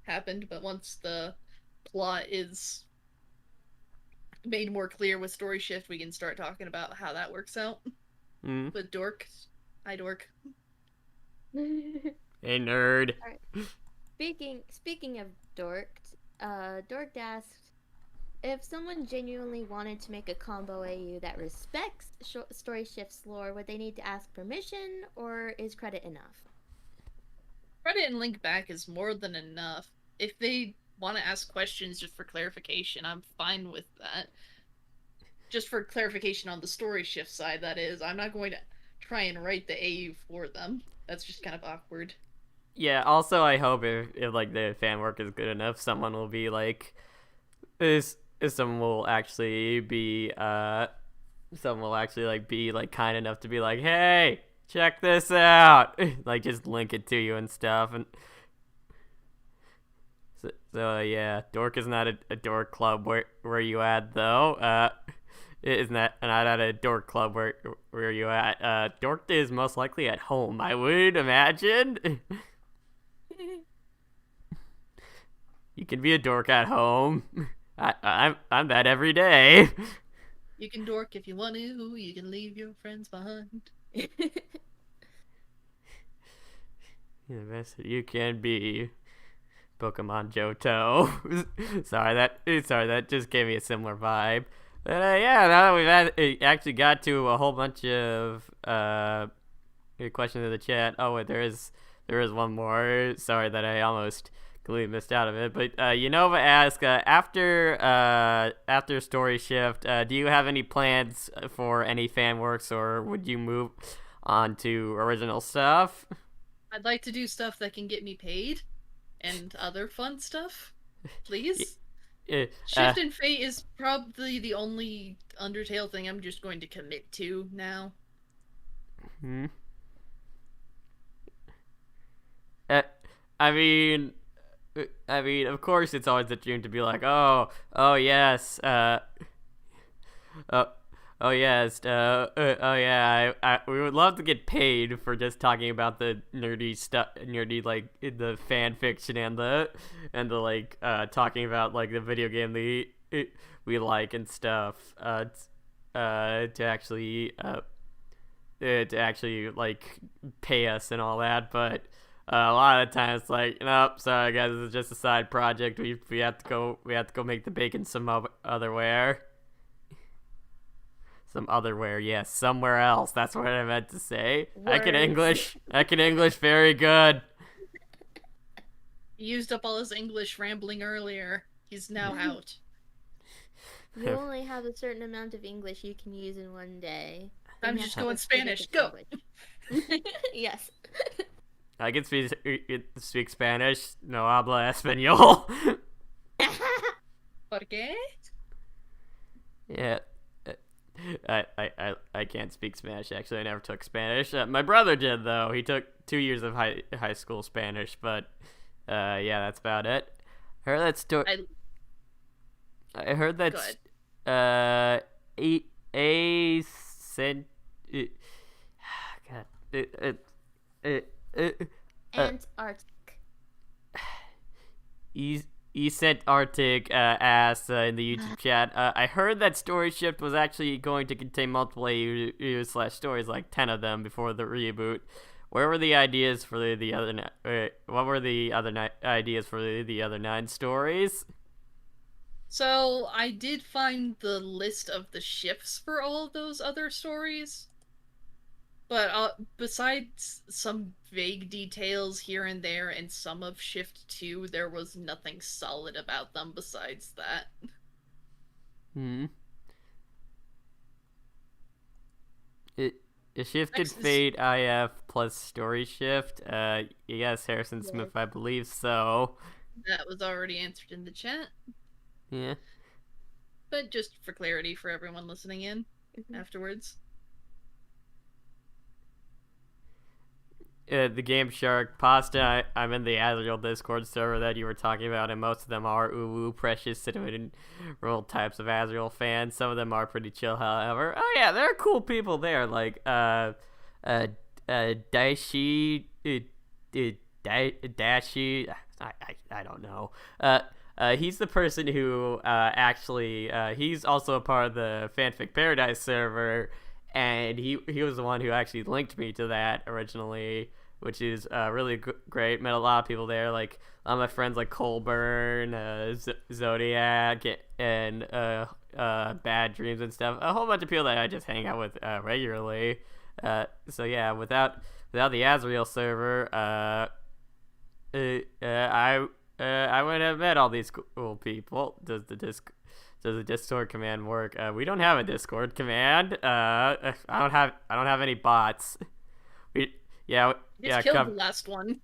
happened. But once the plot is made more clear with Storyshift, we can start talking about how that works out. Mm. But Dork, hi Dork. Hey, nerd. Alright. Speaking of Dorked, Dorked asked if someone genuinely wanted to make a combo AU that respects Storyshift's lore, would they need to ask permission, or is credit enough? Credit and link back is more than enough. If they want to ask questions just for clarification, I'm fine with that. Just for clarification on the Storyshift side, that is. I'm not going to try and write the AU for them. That's just kind of awkward. Yeah, also I hope if like the fan work is good enough, someone will be like someone will actually be be like kind enough to be like, hey, check this out. Like just link it to you and stuff. And so yeah, Dork is not a dork club where you at though. It is not at a dork club where you at. Dork is most likely at home, I would imagine. You can be a dork at home. I'm that every day. You can dork if you want to. You can leave your friends behind. The best that you can be. Pokemon Johto. sorry, that just gave me a similar vibe. But yeah, now that it actually got to a whole bunch of questions in the chat. Oh wait, there is one more. Sorry that I almost completely missed out of it. But Unova asked after Story Shift, do you have any plans for any fan works, or would you move on to original stuff? I'd like to do stuff that can get me paid, and other fun stuff, please. Shift and Fate is probably the only Undertale thing I'm just going to commit to now. I mean, of course, it's always a dream to be like, oh yes, oh yes, oh yeah, we would love to get paid for just talking about the nerdy like the fan fiction and the like talking about like the video game we like and stuff. To actually like pay us and all that, but a lot of the times it's like, nope, sorry guys, this is just a side project. We have to go make the bacon some otherwhere. Some otherwhere, yes, somewhere else. That's what I meant to say. Words. I can English very good. He used up all his English rambling earlier. He's now out. You only have a certain amount of English you can use in one day. I'm just going Spanish. Go! Yes. I can speak Spanish. No habla español. ¿Por qué? Yeah. I can't speak Spanish, actually. I never took Spanish. My brother did, though. He took 2 years of high school Spanish, but yeah, that's about it. I heard that story. I heard that Antarctic. Sent Arctic asked in the YouTube chat, I heard that Story Shift was actually going to contain multiple AU/stories, like 10 of them before the reboot. Where were the ideas for the other? What were the other ideas for the other 9 stories? So I did find the list of the shifts for all of those other stories. But besides some vague details here and there and some of Shift 2, there was nothing solid about them besides that. It shifted Fate IF plus Story Shift. Yes, Harrison Smith, I believe so. That was already answered in the chat. Yeah. But just for clarity for everyone listening in afterwards. the Game Shark Pasta. I'm in the Azrael Discord server that you were talking about, and most of them are uwu, precious, cinnamon roll types of Azrael fans. Some of them are pretty chill, however. Oh yeah, there are cool people there, like Daishi, Dashi. I don't know. He's the person who actually he's also a part of the Fanfic Paradise server, and he was the one who actually linked me to that originally, which is really great. Met a lot of people there, like a lot of my friends like Colburn, Zodiac, and Bad Dreams and stuff. A whole bunch of people that I just hang out with regularly. So yeah, without the Azrael server, I wouldn't have met all these cool people. Does the Discord command work? We don't have a Discord command. I don't have any bots. Just killed the last one.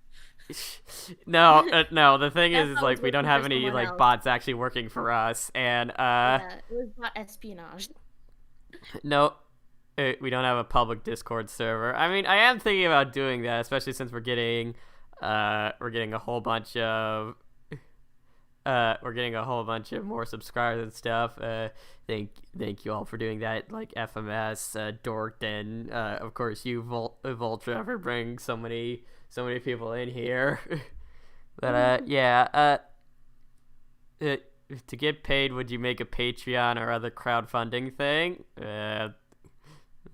No. The thing is That like was we don't working have for any someone like else. bots actually working for us, and Yeah, it was not espionage. no, we don't have a public Discord server. I mean, I am thinking about doing that, especially since we're getting a whole bunch of more subscribers and stuff. Thank you all for doing that, like FMS, Dorked, and of course you, Voltra, for bringing so many people in here. But to get paid, would you make a Patreon or other crowdfunding thing?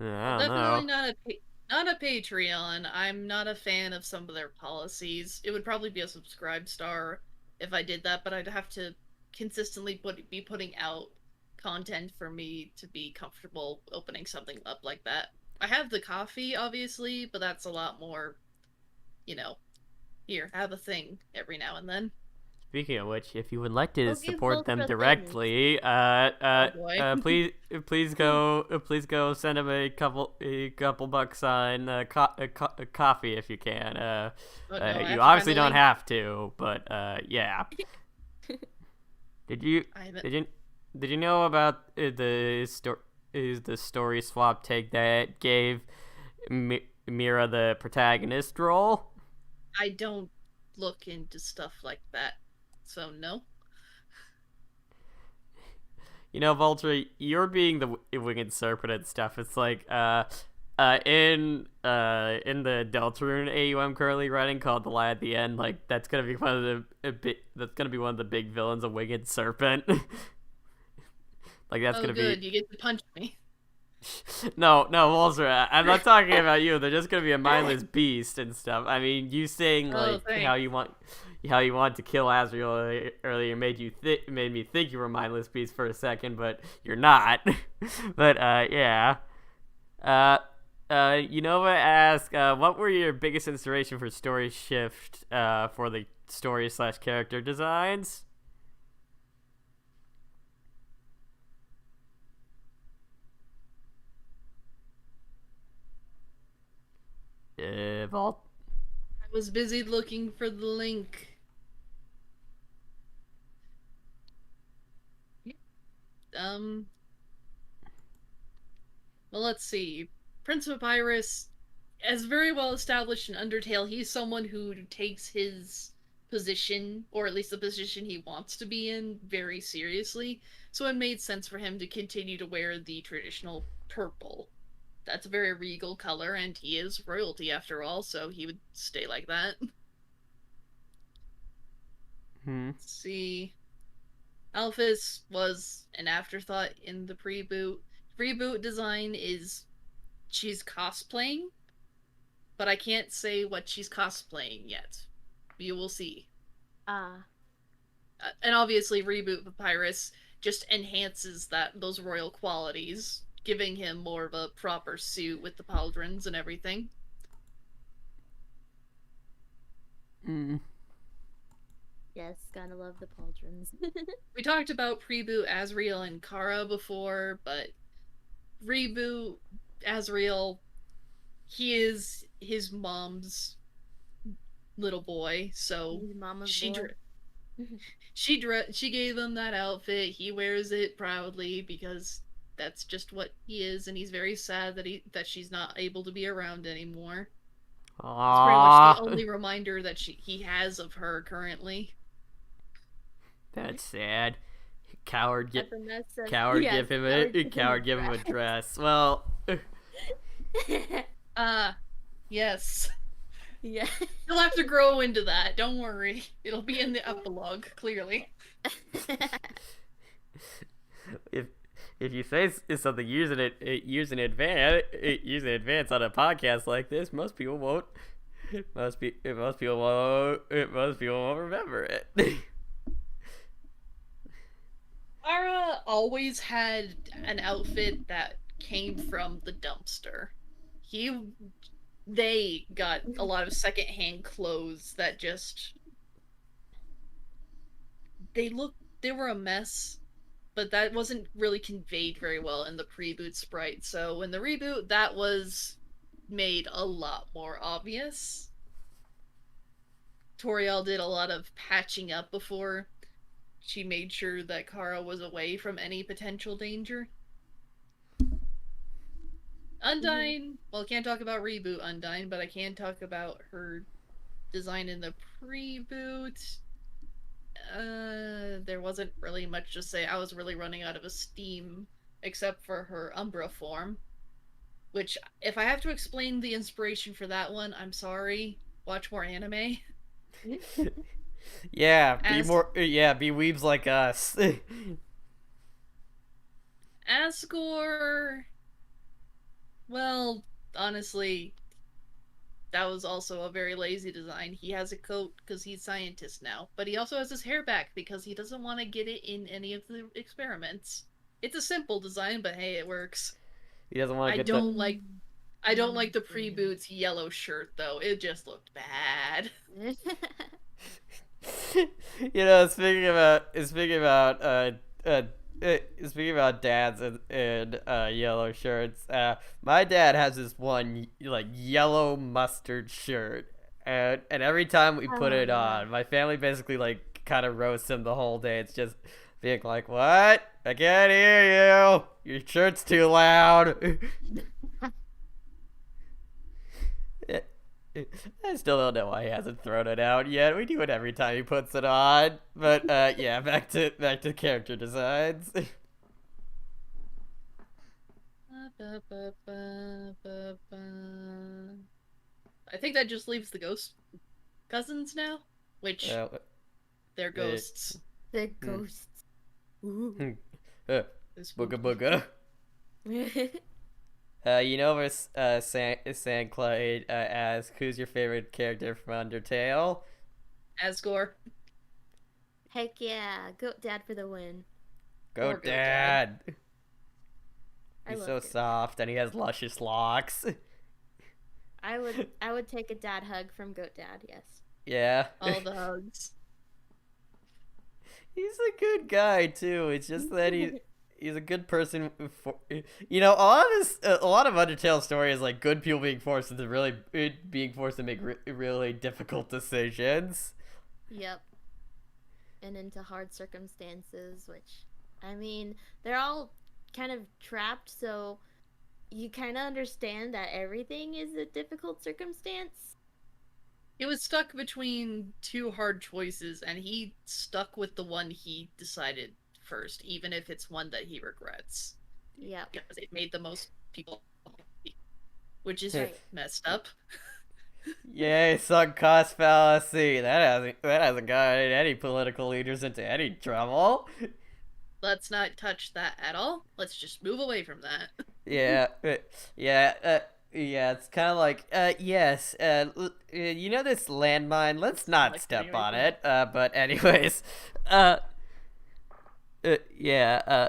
I don't Definitely know. not a Patreon. I'm not a fan of some of their policies. It would probably be a subscribe star if I did that, but I'd have to consistently be putting out content for me to be comfortable opening something up like that. I have the coffee, obviously, but that's a lot more, you know, here, have a thing every now and then. Speaking of which, if you would like to We'll give support them Voltra directly, Oh boy. please go send them a couple bucks on coffee if you can. Oh, no, I have You to obviously find the don't link. have to, but yeah. Did you I haven't. did you know about the story swap take that gave Mira the protagonist role? I don't look into stuff like that, so no. You know, Voltra, you're being the winged serpent and stuff. It's like in the Deltarune AU I'm currently running called The Lie at the End. Like that's gonna be one of the big villains, a winged serpent. Like that's Oh, gonna good, be you get to punch me. no, Voltra. I'm not talking about you. They're just gonna be a mindless beast and stuff. I mean, you saying Oh, like thanks. how you want to kill Azrael earlier made me think you were a mindless beast for a second, but you're not. But yeah. Unova asked, what were your biggest inspiration for Storyshift for the story/character designs? Vault. I was busy looking for the link. Um, well, let's see. Prince of Papyrus, as very well established in Undertale, he's someone who takes his position, or at least the position he wants to be in, very seriously. So it made sense for him to continue to wear the traditional purple. That's a very regal color, and he is royalty after all, so he would stay like that. Let's see. Alphys was an afterthought in the pre-boot. Reboot design is she's cosplaying, but I can't say what she's cosplaying yet. You will see. Ah, And obviously, Reboot Papyrus just enhances those royal qualities, giving him more of a proper suit with the pauldrons and everything. yes, gotta love the pauldrons. We talked about Preboot Azrael and Kara before, but Reboot Azrael, he is his mom's little boy, so His mama's she boy. she gave him that outfit. He wears it proudly because that's just what he is, and he's very sad that she's not able to be around anymore. It's pretty much the Aww. only reminder that he has of her currently. That's sad. Coward get FMS says, coward yes, give him coward give him a dress. dress. Well, Yes. Yeah. You'll have to grow into that. Don't worry. It'll be in the epilogue, clearly. if you say something using in advance on a podcast like this, most people won't. Most people won't remember it. Ara always had an outfit that came from the dumpster. They got a lot of secondhand clothes that just they were a mess, but that wasn't really conveyed very well in the pre-boot sprite. So in the reboot, that was made a lot more obvious. Toriel did a lot of patching up before she made sure that Kara was away from any potential danger. Undyne, well, I can't talk about reboot Undyne, but I can talk about her design in the pre-boot. There wasn't really much to say. I was really running out of steam, except for her Umbra form. Which, if I have to explain the inspiration for that one, I'm sorry. Watch more anime. Yeah, be weebs like us. Asgore, well, honestly, that was also a very lazy design. He has a coat because he's scientist now, but he also has his hair back because he doesn't want to get it in any of the experiments. It's a simple design, but hey, it works. He doesn't want to get I don't like the pre-boots yellow shirt though. It just looked bad. Speaking about speaking about dads and yellow shirts, my dad has this one like yellow mustard shirt, and every time we put it on, my family basically like kind of roasts him the whole day. It's just being like, "What? I can't hear you. Your shirt's too loud." I still don't know why he hasn't thrown it out yet. We do it every time he puts it on. But yeah, back to character designs. I think that just leaves the ghost cousins now, which they're ghosts. They're ghosts. Ooh. Booga booga. Sandclyde asks, who's your favorite character from Undertale? Asgore. Heck yeah, Goat Dad for the win. Goat Dad. He's so soft and he has luscious locks. I would take a dad hug from Goat Dad, yes. Yeah. All the hugs. He's a good guy too. It's just that he's a good person. A lot of Undertale story is like good people being forced to make really difficult decisions. Yep. And into hard circumstances, which, I mean, they're all kind of trapped, so you kind of understand that everything is a difficult circumstance. He was stuck between two hard choices, and he stuck with the one he decided first, even if it's one that he regrets. Yeah. Because it made the most people happy, which is messed up. Yay, sunk cost fallacy. That hasn't gotten any political leaders into any trouble. Let's not touch that at all. Let's just move away from that. Yeah, it's kind of like, yes, this landmine, let's not step on it, but anyways, yeah,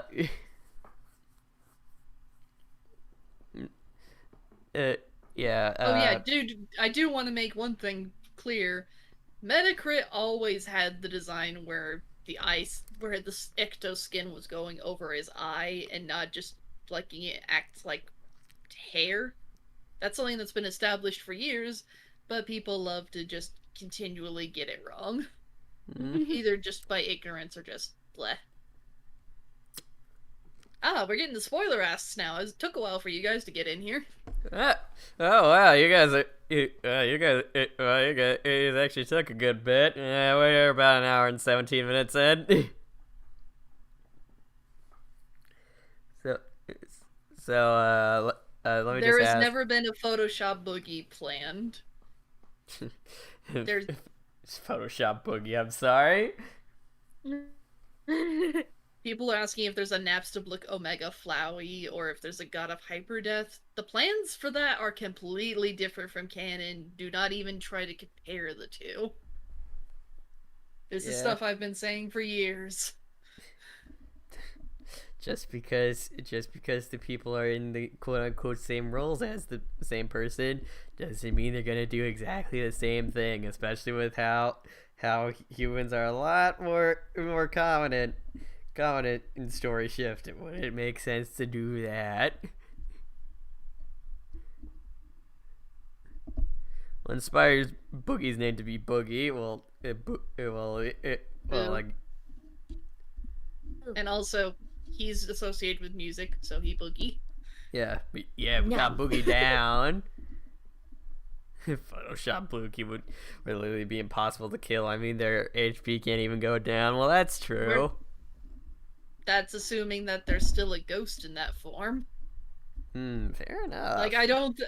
dude, I do want to make one thing clear. Metacrit always had the design where the ecto skin was going over his eye and not just letting it act like hair. That's something that's been established for years, but people love to just continually get it wrong. Either just by ignorance or just bleh. We're getting the spoiler asks now. It took a while for you guys to get in here. Oh wow, you guys are you guys it actually took a good bit. Yeah, we're about an hour and 17 minutes in. so let me There just has ask. never been a Photoshop boogie planned. There's Photoshop boogie. I'm sorry. people are asking if there's a Napstablook Omega Flowey or if there's a God of Hyperdeath. The plans for that are completely different from canon. Do not even try to compare the two. This is stuff I've been saying for years. Just because the people are in the quote unquote same roles as the same person doesn't mean they're gonna do exactly the same thing, especially with how humans are a lot more confident in story shift. It wouldn't make sense to do that. Well, inspires Boogie's name to be Boogie. And also, he's associated with music, so he Boogie. We got Boogie down. Photoshop Boogie would literally be impossible to kill. I mean, their HP can't even go down. Well, that's true. That's assuming that there's still a ghost in that form. Fair enough. Like, I don't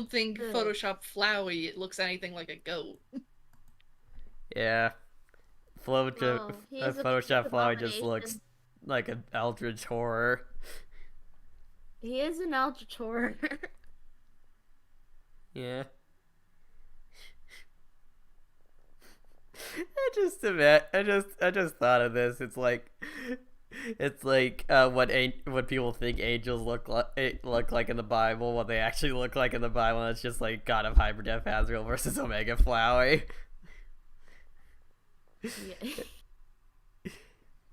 think Photoshop Flowey looks anything like a goat. Yeah. Photoshop Flowey just looks like an eldritch horror. He is an eldritch horror. Yeah. I just thought of this. It's like what people think angels look like in the Bible, what they actually look like in the Bible. And it's just like God of Hyperdeath Azrael versus Omega Flowey.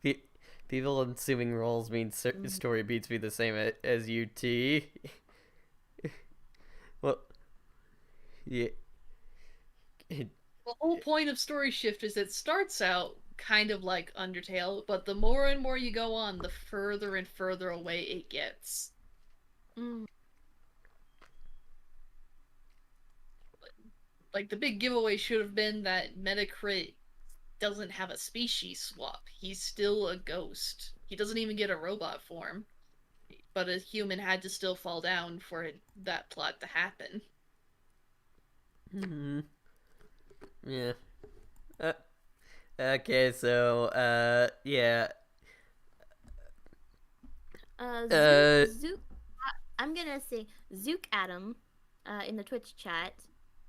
Yeah. People assuming roles mean story beats be the same as UT. Well, yeah. The whole point of Story Shift is it starts out kind of like Undertale, but the more and more you go on, the further and further away it gets. Like, the big giveaway should have been that Metacrit doesn't have a species swap. He's still a ghost. He doesn't even get a robot form. But a human had to still fall down for that plot to happen. Yeah. Okay, so, yeah. Zook, I'm gonna say Zook Adam, in the Twitch chat,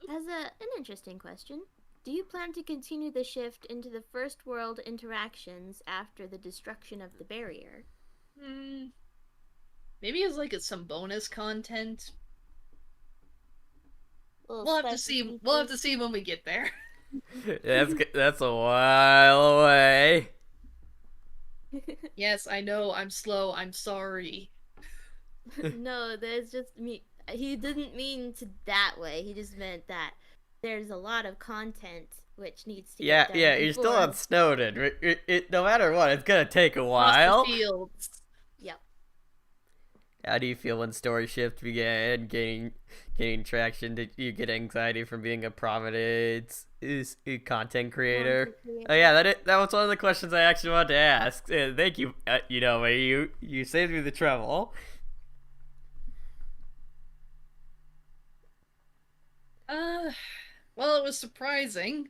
has an interesting question. Do you plan to continue the shift into the first world interactions after the destruction of the barrier? Maybe as like some bonus content. We'll have to see. We'll have to see when we get there. That's a while away. Yes, I know. I'm slow. I'm sorry. No, there's just me. He didn't mean to that way. He just meant that there's a lot of content which needs to get done. Yeah, you're still on Snowden. No matter what, it's gonna take a while. Fields. Yep. How do you feel when Story Shift began gaining traction? Did you get anxiety from being a prominent content creator? Oh yeah, that was one of the questions I actually wanted to ask. Thank you. You saved me the trouble. Well, it was surprising.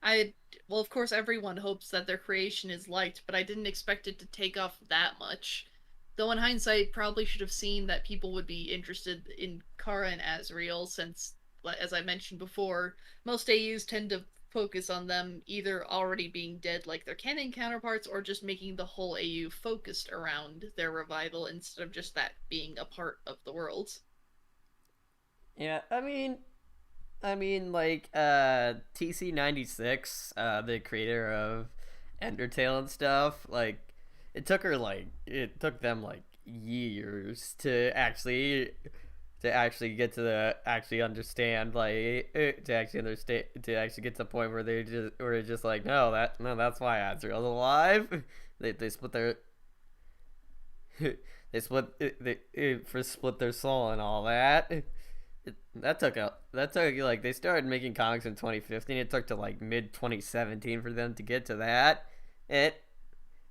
Well, of course, everyone hopes that their creation is liked, but I didn't expect it to take off that much. Though in hindsight, probably should have seen that people would be interested in Kara and Asriel, since, as I mentioned before, most AUs tend to focus on them either already being dead like their canon counterparts, or just making the whole AU focused around their revival instead of just that being a part of the world. Yeah, I mean, like, TC96, the creator of Undertale and stuff, like, it took them, like, years to actually get to understand, like, to actually get to the point where they're just like, that's why Azrael's alive. They split their they split their soul and all that. That took like they started making comics in 2015. It took to like mid 2017 for them to get to that. And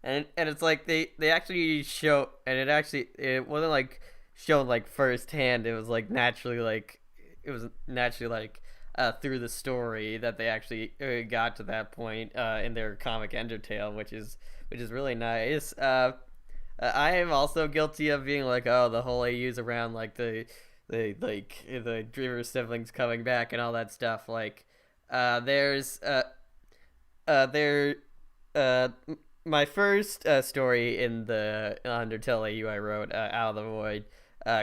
and it's like they actually show, and it wasn't like shown like firsthand. It was naturally like through the story that they actually got to that point in their comic Undertale, which is really nice. I am also guilty of being like, oh, the whole AU's around like the Dreamer siblings coming back and all that stuff. Like, there's there uh my first story in the Undertale AU I wrote, Out of the Void,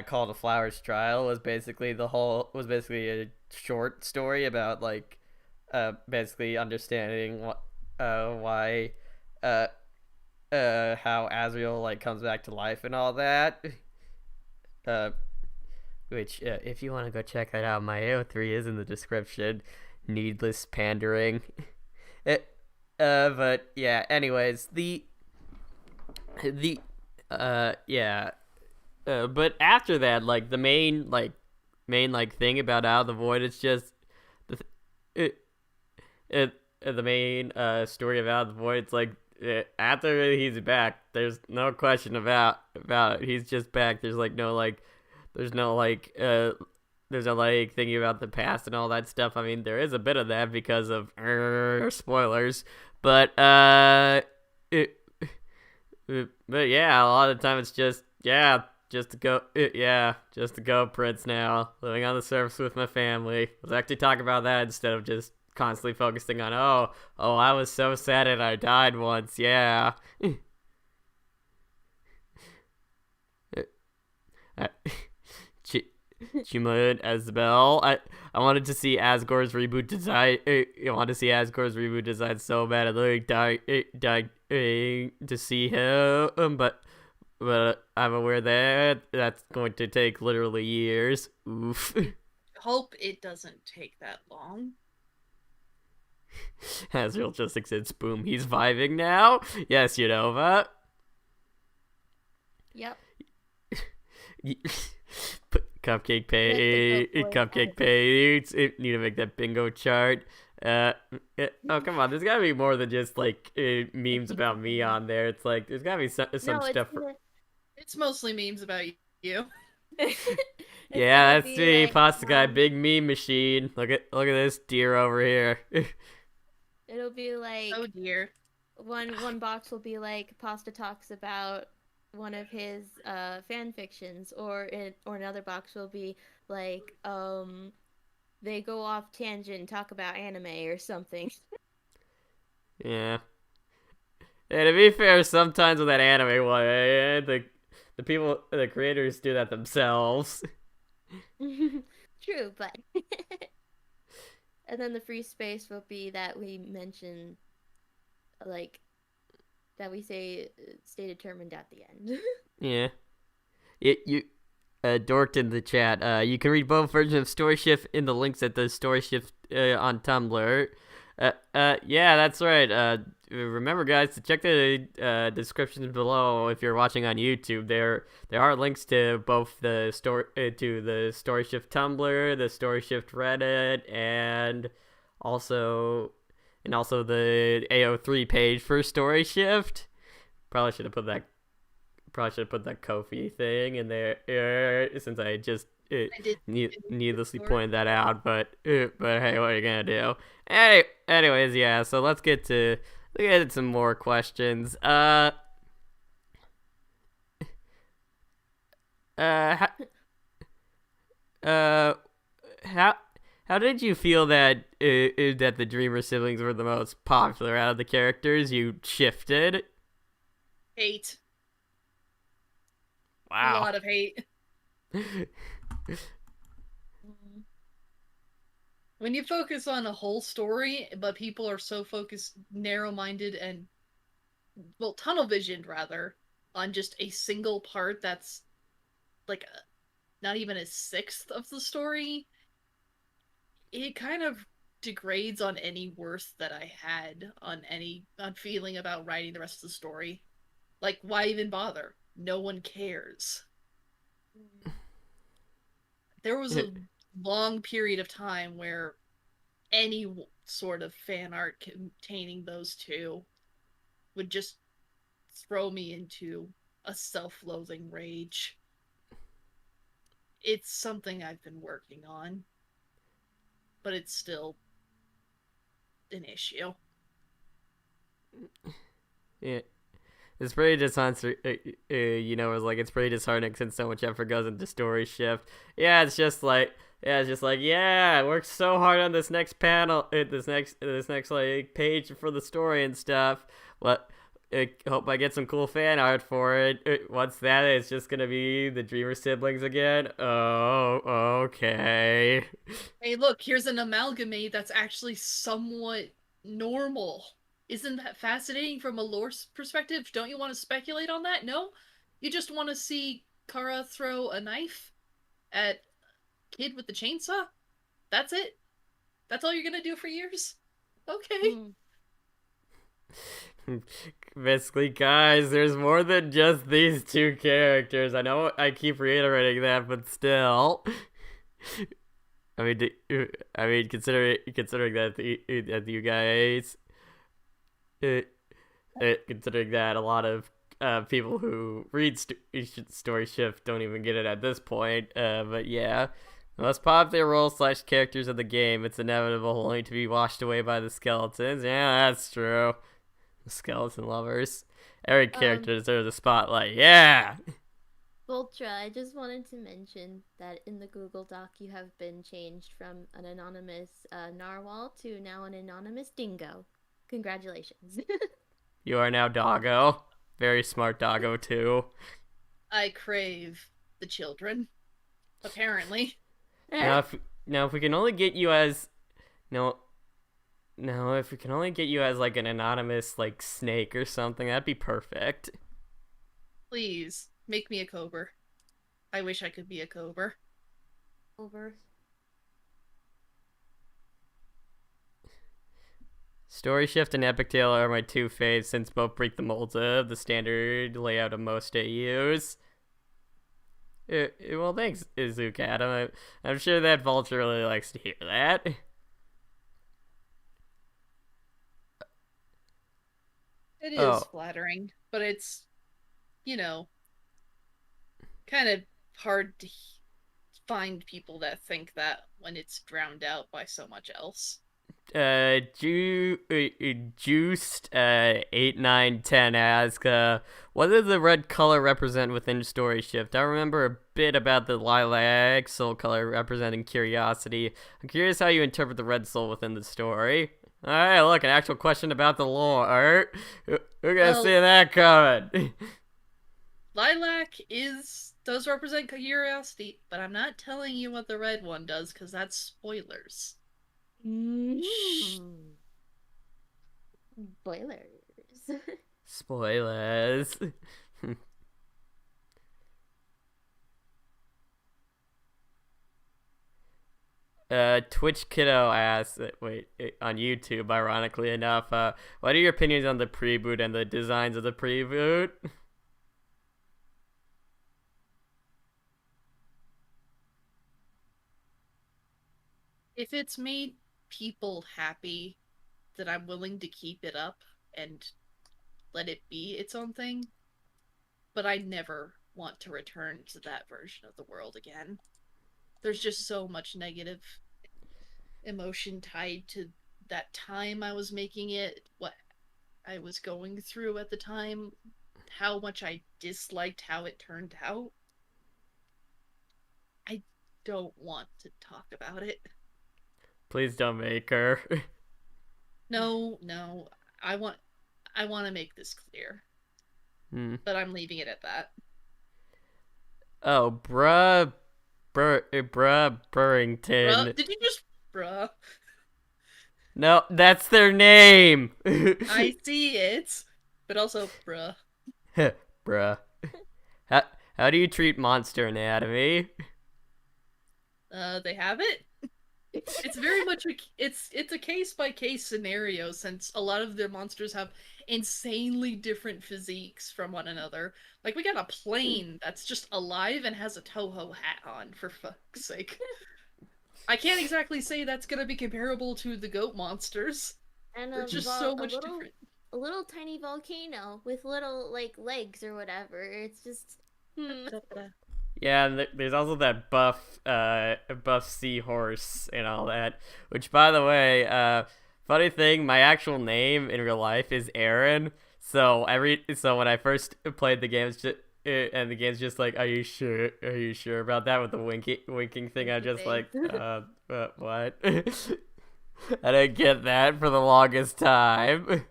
called A Flower's Trial, was basically a short story about like basically understanding why how Azrael like comes back to life and all that. Uh, which if you want to go check that out, my AO3 is in the description. Needless pandering. It, but yeah. Anyways, the yeah. But after that, like the main like thing about Out of the Void, it's just the the main story of Out of the Void. It's like after he's back, there's no question about it. He's just back. There's no like there's no like thinking about the past and all that stuff. I mean, there is a bit of that because of spoilers, but it, but yeah, a lot of the time it's just just to go, just to go, Prince now, living on the surface with my family. Let's actually talk about that instead of just constantly focusing on, I was so sad and I died once, yeah. Chima and Asbel. I wanted to see Asgore's reboot design. I wanted to see Asgore's reboot design so bad. I literally dying to see him, but I'm aware that that's going to take literally years. Oof. Hope it doesn't take that long. Azrael just exists. Boom. He's vibing now. Yes, Unova. Yep. Cupcake pay. Need to make that bingo chart. Oh come on, there's gotta be more than just like memes about me on there. It's like there's gotta be some stuff. It's mostly memes about you. Yeah, that's me, like, Pasta Guy, big meme machine. Look at this deer over here. It'll be like, oh dear. One box will be like Pasta talks about one of his fan fictions, or another box will be like they go off tangent and talk about anime or something. Yeah. And to be fair, sometimes with that anime one, the creators do that themselves. True, but and then the free space will be that we mention, like, that we say stay determined at the end. Yeah. You dorked in the chat. You can read both versions of Storyshift in the links at the Storyshift on Tumblr. Yeah, that's right. Remember, guys, to check the descriptions below if you're watching on YouTube. There are links to both the Storyshift Tumblr, the Storyshift Reddit, and also the AO3 page for Storyshift. Probably should have put that Ko-fi thing in there since I just needlessly pointed that out. But hey, what are you gonna do? Anyways, yeah. So let's get some more questions. How did you feel that that the Dreamer siblings were the most popular out of the characters you shifted? Hate. Wow. A lot of hate. When you focus on a whole story, but people are so focused, narrow-minded, and, well, tunnel-visioned, rather, on just a single part that's, like, not even a sixth of the story, it kind of degrades on any worth that I had on feeling about writing the rest of the story. Like, why even bother? no one cares. There was a long period of time where any sort of fan art containing those two would just throw me into a self-loathing rage. It's something I've been working on, but it's still an issue. Yeah. It's pretty disheartening, it's pretty disheartening since so much effort goes into Storyshift. I worked so hard on this next panel, this next like page for the story and stuff. But I hope I get some cool fan art for it. What's that? It's just gonna be the Dreamer siblings again. Oh, okay. Hey, look, here's an amalgamate that's actually somewhat normal. Isn't that fascinating from a lore perspective? Don't you want to speculate on that? No? You just want to see Kara throw a knife at kid with the chainsaw? That's it? That's all you're gonna do for years? Okay. Basically, guys, there's more than just these two characters. I know I keep reiterating that, but still. Considering that you guys, considering that a lot of people who read Storyshift don't even get it at this point. But yeah, the most popular role/characters of the game, it's inevitable only to be washed away by the skeletons. Yeah, that's true. The skeleton lovers. Every character deserves a spotlight. Yeah. Voltra, I just wanted to mention that in the Google Doc you have been changed from an anonymous narwhal to now an anonymous dingo. Congratulations. You are now Doggo. Very smart Doggo, too. I crave the children. Apparently. Now, if we can only get you as... No, if we can only get you as, like, an anonymous, like, snake or something, that'd be perfect. Please, make me a cobra. I wish I could be a cobra. Over. Storyshift and Undertale are my two faves since both break the mold of the standard layout of most AUs. Well, thanks, Izuka. I'm sure that Voltra really likes to hear that. It is flattering, but it's, kind of hard to find people that think that when it's drowned out by so much else. Juiced 8, 9, 10 Aska. What does the red color represent within Storyshift? I remember a bit about the lilac soul color representing curiosity. I'm curious how you interpret the red soul within the story. Alright, look, an actual question about the lore. We're gonna see that coming. Lilac does represent curiosity, but I'm not telling you what the red one does because that's spoilers. Spoilers. Twitch Kiddo asks, on YouTube, ironically enough, what are your opinions on the preboot and the designs of the preboot? If it's made people happy, then I'm willing to keep it up and let it be its own thing. But I never want to return to that version of the world again. There's just so much negative emotion tied to that time I was making it, what I was going through at the time, how much I disliked how it turned out. I don't want to talk about it. Please don't make her. No. I want to make this clear. But I'm leaving it at that. Oh, bruh Burrington. Did you just bruh? No, that's their name. I see it. But also bruh. Bruh. How do you treat Monster Anatomy? They have it. It's very much it's a case by case scenario since a lot of their monsters have insanely different physiques from one another. Like, we got a plane that's just alive and has a Toho hat on, for fuck's sake. I can't exactly say that's gonna be comparable to the goat monsters. And They're just so much different. A little tiny volcano with little like legs or whatever. It's just Yeah, and there's also that buff seahorse and all that. Which, by the way, funny thing, my actual name in real life is Aaron. So when I first played the game, and the game's just like, are you sure? Are you sure about that with the winking thing? I'm just like, what? I didn't get that for the longest time.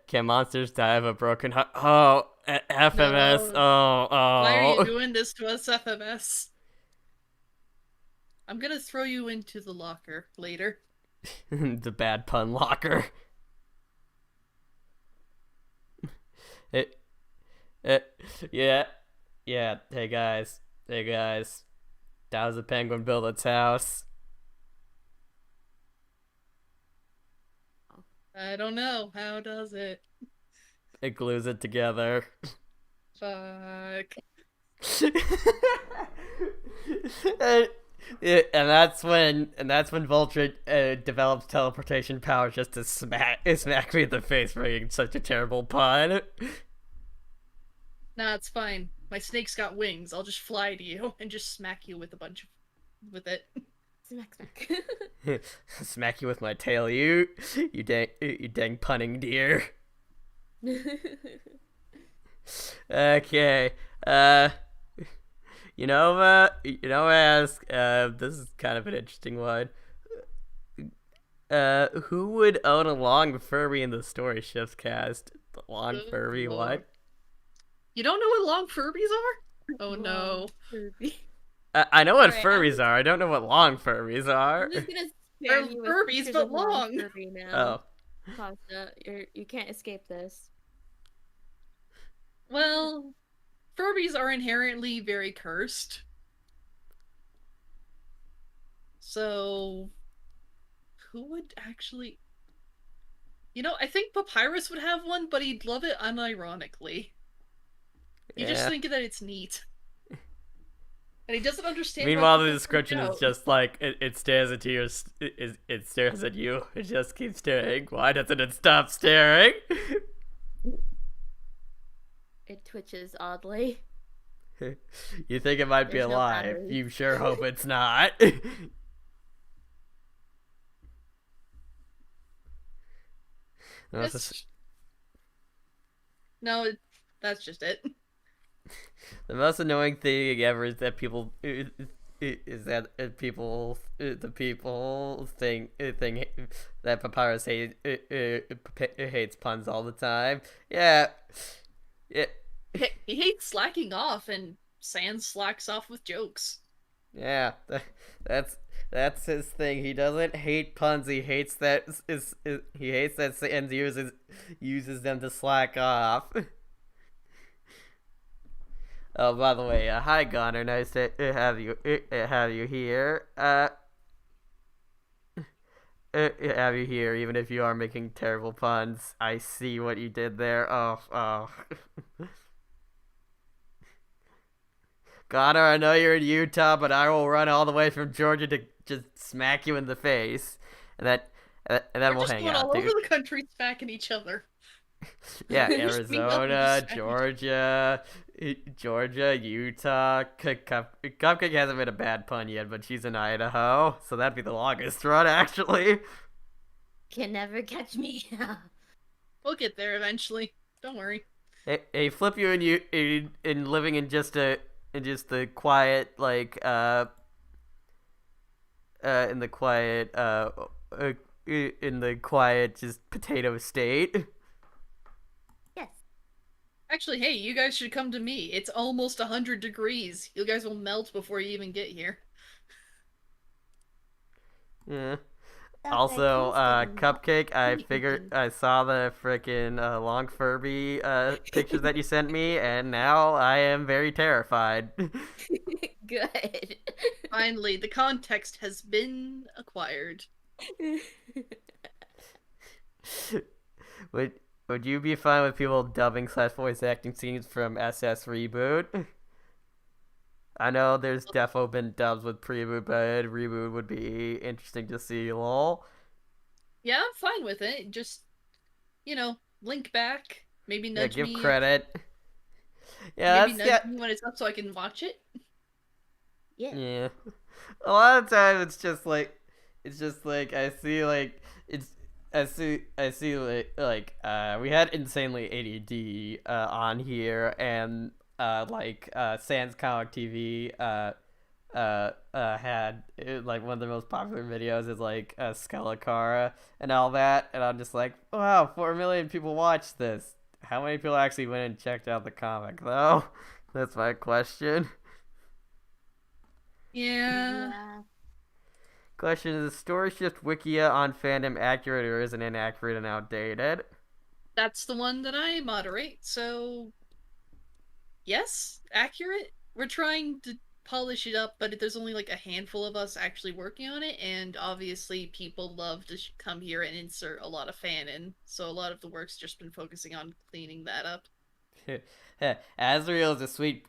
Can monsters die of a broken heart? Oh, FMS. No. Oh. Why are you doing this to us, FMS? I'm gonna throw you into the locker later. The bad pun locker. Yeah. Hey guys. That was a penguin build its house. I don't know. How does it? It glues it together. Fuck. and that's when Voltra develops teleportation powers just to smack me in the face for making such a terrible pun. Nah, it's fine. My snake's got wings. I'll just fly to you and just smack you with with it. smack. Smack you with my tail, you dang punning deer. Okay. Ask. This is kind of an interesting one. Who would own a long furry in the Storyshift cast? The long furry, Lord. what? You don't know what long furbies are? Oh no. I know what Alright, furries are. I don't know what long furries are. I'm just gonna They're spam you with furbies, pictures but of long long. Furby now. Oh. Pasta, you can't escape this. Well, furbies are inherently very cursed. So, who would actually... I think Papyrus would have one, but he'd love it unironically. You just Yeah. think that it's neat. And he doesn't understand. Meanwhile, why the people freak description is out. just like it stares at you. It stares at you. It just keeps staring. Why doesn't it stop staring? It twitches oddly. You think it might be There's no alive? batteries. You sure hope it's not. No, that's just it. The most annoying thing ever is that people think that Papyrus hates puns all the time. Yeah. He hates slacking off, and Sans slacks off with jokes. Yeah, that's his thing. He doesn't hate puns. He hates that Sans uses them to slack off. Oh, by the way, hi Connor. Nice to have you here. Have you here, even if you are making terrible puns. I see what you did there. Oh. Connor, I know you're in Utah, but I will run all the way from Georgia to just smack you in the face, and then we'll Just hang going out, all dude. over the country smacking each other. Yeah, Just meet up and Arizona, just smack Georgia, Utah. Cupcake hasn't made a bad pun yet, but she's in Idaho, so that'd be the longest run, actually. Can never catch me. We'll get there eventually. Don't worry. Hey, flip you in living in just the quiet in the quiet just potato state. Yes. Actually, hey, you guys should come to me. It's almost 100 degrees. You guys will melt before you even get here. Yeah. Also, Cupcake, I saw the frickin' long Furby pictures that you sent me, and now I am very terrified. Good. Finally, the context has been acquired. would would you be fine with people dubbing / voice acting scenes from SS Reboot? I know there's defo been dubs with pre-boot, but reboot would be interesting to see. Lol. Yeah, I'm fine with it. Just, link back. Maybe Yeah, nudge give me. credit. Yeah, Maybe that's nudge me when it's up so I can watch it. Yeah. yeah. A lot of times it's just like I see like it's I see we had insanely ADD on here and Sans Comic TV had like one of the most popular videos is like Skelecara and all that, and I'm just like, wow, 4 million people watch this. How many people actually went and checked out the comic though? That's my question. Yeah. Yeah. Question: is the Storyshift Wikia on Fandom accurate or is it inaccurate and outdated? That's the one that I moderate, so yes, accurate. We're trying to polish it up, but there's only like a handful of us actually working on it, and obviously people love to come here and insert a lot of fan in, so a lot of the work's just been focusing on cleaning that up. Azrael is a sweet,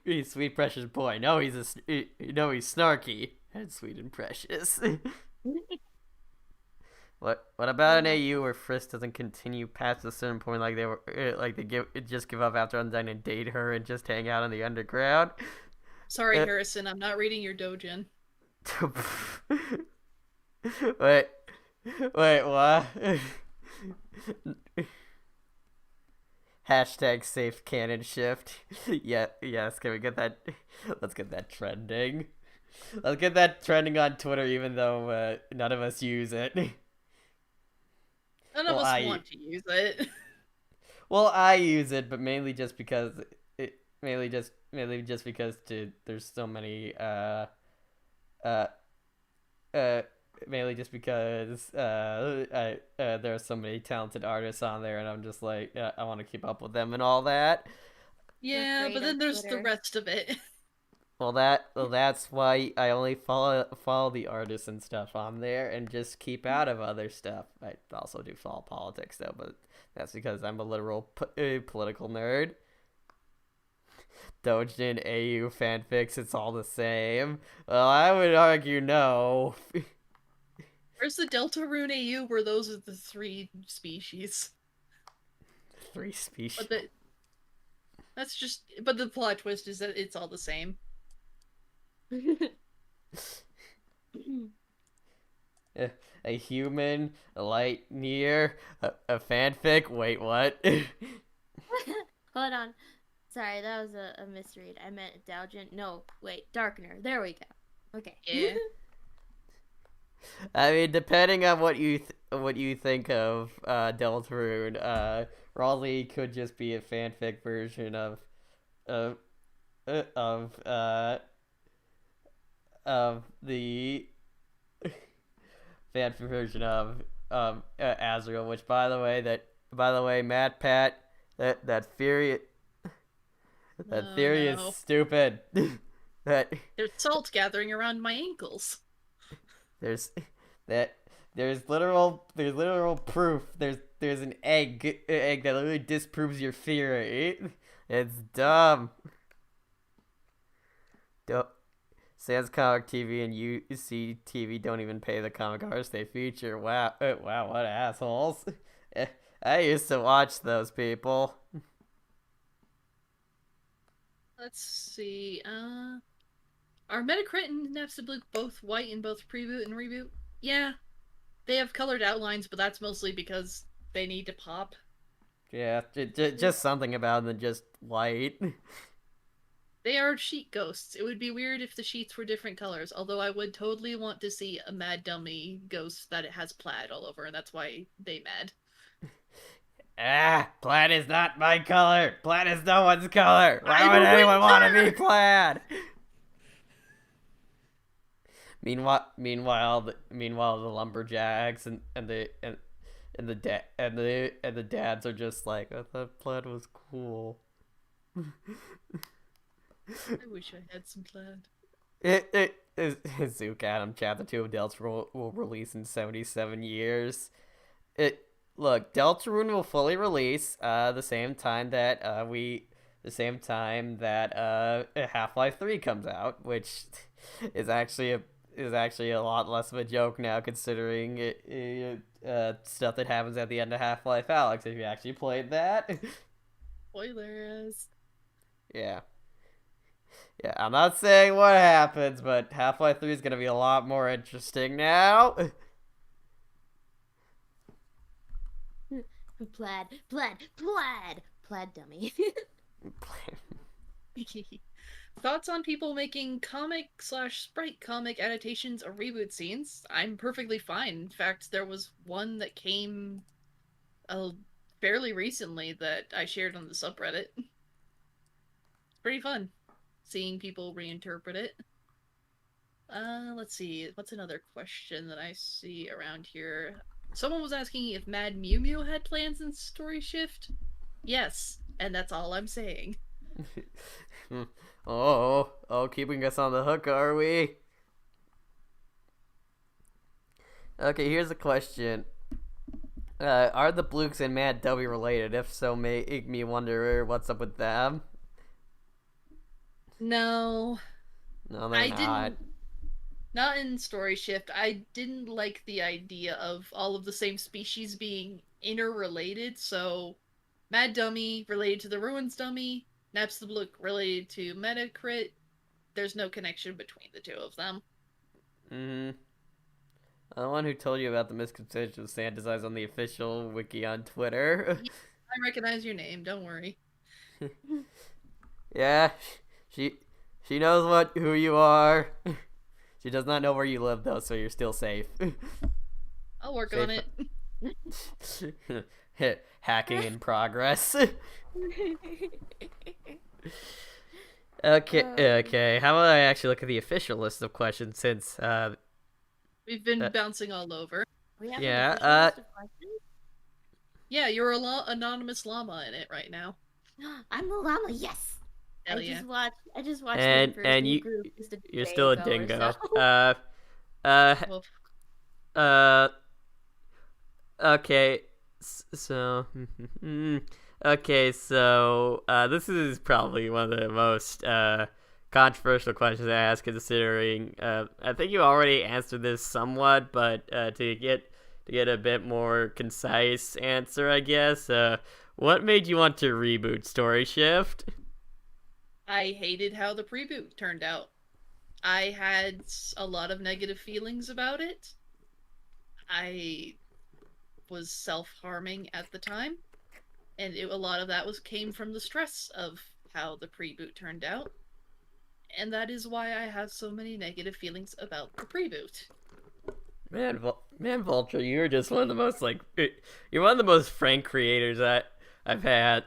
precious boy. No, he's he's snarky and sweet and precious. What about an AU where Frisk doesn't continue past a certain point, like they just give up after Undyne and date her and just hang out in the underground? Sorry, Harrison, I'm not reading your dojin. wait, what? Hashtag safe canon shift. Yeah, yes. Can we get that? Let's get that trending. Let's get that trending on Twitter, even though none of us use it. None of us want to use it. Well, I use it, but mainly just because there's so many mainly just because there are so many talented artists on there, and I'm just like, I want to keep up with them and all that. Yeah, but then there's the rest of it. Well, that's why I only follow the artists and stuff on there, and just keep out of other stuff. I also do follow politics though, but that's because I'm a literal political nerd. Dojin, AU, fanfics, it's all the same. Well, I would argue no. Where's the Deltarune AU where those are the 3 species? 3 species? But the plot twist is that it's all the same. A human, a light near, a fanfic. Wait, what? Hold on. Sorry, that was a misread. I meant Doujin. No, wait, Darkener. There we go. Okay. Yeah. I mean, depending on what you think of Deltarune, Raleigh could just be a fanfic version of the fanfic version of Azrael. Which, by the way, Matt Pat, that theory is stupid. There's salt gathering around my ankles. There's literal proof. There's an egg that literally disproves your theory. It's dumb. Sans Comic TV and UC TV don't even pay the comic artists they feature. Wow, what assholes! I used to watch those people. Let's see. Are Metacrit and Nefsiblik both white in both preboot and reboot? Yeah. They have colored outlines, but that's mostly because they need to pop. Yeah, just something about them just white. They are sheet ghosts. It would be weird if the sheets were different colors, although I would totally want to see a mad dummy ghost that it has plaid all over, and that's why they mad. Plaid is not my color. Plaid is no one's color. Why would anyone want to be plaid? Meanwhile, the lumberjacks and the dads are just like, I thought plaid was cool. I wish I had some plaid. Zook Adam Chapter 2 of Delta will release in 77 years. look, Deltarune will fully release the same time that Half-Life 3 comes out, which is actually a lot less of a joke now, considering stuff that happens at the end of Half-Life Alex. If you actually played that, Spoilers. yeah. Yeah, I'm not saying what happens, but Half-Life 3 is gonna be a lot more interesting now. Plaid dummy. Thoughts on people making comic/sprite comic adaptations of reboot scenes? I'm perfectly fine. In fact, there was one that came fairly recently that I shared on the subreddit. Pretty fun seeing people reinterpret it. Let's see. What's another question that I see around here? Someone was asking if Mad Mew Mew had plans in Storyshift. Yes, and that's all I'm saying. Keeping us on the hook, are we? Okay, here's a question. Are the Blukes and Mad W related? If so, make me wonder what's up with them. No, No, they're I not. didn't. Not in Storyshift. I didn't like the idea of all of the same species being interrelated, so Mad Dummy related to the Ruins Dummy, Naps the Blook related to Metacrit. There's no connection between the two of them. Mm-hmm. I'm the one who told you about the misconceptions of sand designs on the official wiki on Twitter. I recognize your name, don't worry. Yeah, she knows who you are. She does not know where you live though, so you're still safe. I'll work on it. Hacking in progress. Okay. How about I actually look at the official list of questions since we've been bouncing all over. We have an official list of questions? Yeah, you're anonymous llama in it right now. I'm the llama, yes. Hell I just watched and the first you group just you're still a dingo. So. Okay. So this is probably one of the most controversial questions I ask, considering I think you already answered this somewhat, but to get a bit more concise answer, I guess. What made you want to reboot Storyshift? I hated how the preboot turned out. I had a lot of negative feelings about it. I was self-harming at the time, and a lot of that came from the stress of how the preboot turned out. And that is why I have so many negative feelings about the preboot. Man, Voltra, you're just one of the most you're one of the most frank creators I've had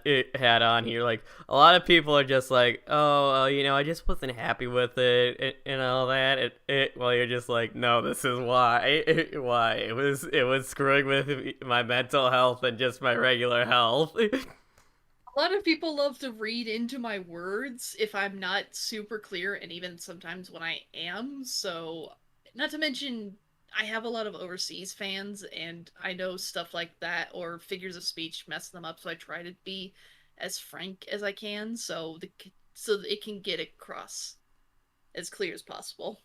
on here. Like, a lot of people are just like, I just wasn't happy with it and all that. Well, you're just like, no, this is why. Why it was screwing with my mental health and just my regular health. A lot of people love to read into my words if I'm not super clear, and even sometimes when I am. So, not to mention, I have a lot of overseas fans, and I know stuff like that or figures of speech mess them up. So I try to be as frank as I can, so it can get across as clear as possible.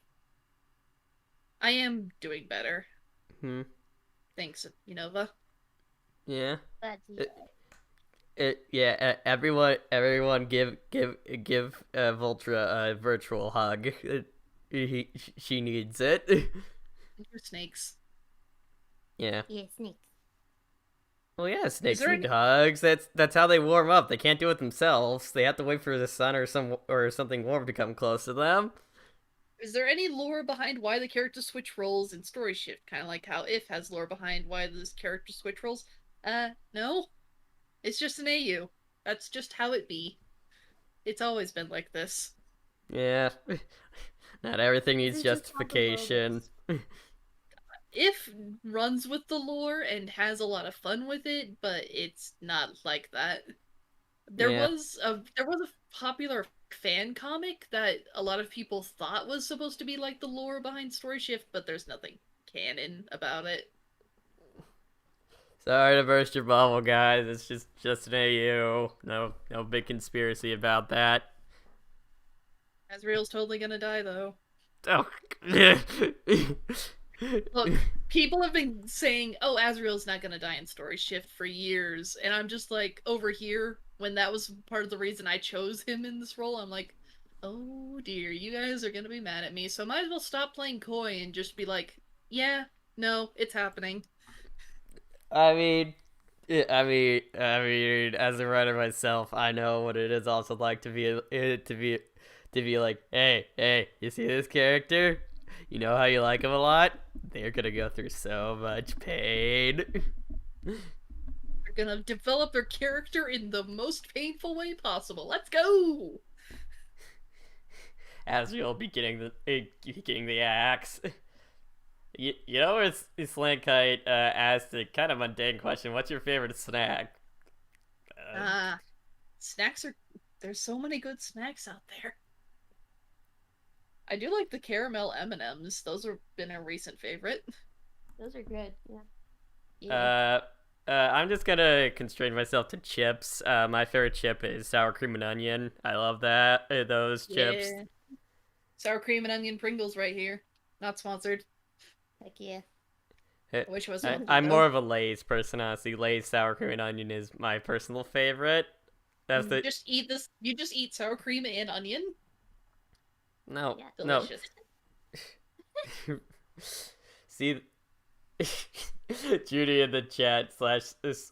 I am doing better. Thanks, Unova. Yeah. That's Everyone give Voltra a virtual hug. She needs it. Your snakes. Yeah. Yeah, snakes. Well, yeah, snakes need hugs. That's how they warm up. They can't do it themselves. They have to wait for the sun or something warm to come close to them. Is there any lore behind why the characters switch roles in Storyshift? Kind of like how If has lore behind why this character switch roles? No. It's just an AU. That's just how it be. It's always been like this. Yeah. Not everything needs justification. If runs with the lore and has a lot of fun with it, but it's not like that. There was a popular fan comic that a lot of people thought was supposed to be like the lore behind Storyshift, but there's nothing canon about it. Sorry to burst your bubble, guys. It's just an AU. No big conspiracy about that. Asriel's totally gonna die, though. Oh. Look, people have been saying, "Oh, Asriel's not gonna die in Storyshift" for years, and I'm just like, over here, when that was part of the reason I chose him in this role, I'm like, oh dear, you guys are gonna be mad at me, so I might as well stop playing coy and just be like, yeah, no, it's happening. I mean, as a writer myself, I know what it is also like to be like, hey, you see this character? You know how you like him a lot? They're gonna go through so much pain. They're gonna develop their character in the most painful way possible. Let's go! As you'll be getting the axe. You know, it's Slankite asked a kind of mundane question. What's your favorite snack? Snacks are... There's so many good snacks out there. I do like the caramel M&Ms. Those have been a recent favorite. Those are good. Yeah. I'm just gonna constrain myself to chips. My favorite chip is sour cream and onion. I love that. Those chips. Yeah. Sour cream and onion Pringles right here. Not sponsored. Heck yeah. I wish it was. I'm more of a Lay's person, honestly. Lay's sour cream and onion is my personal favorite. That's the. Just eat this. You just eat sour cream and onion. No, Yeah. Delicious. no. See, Judy in the chat /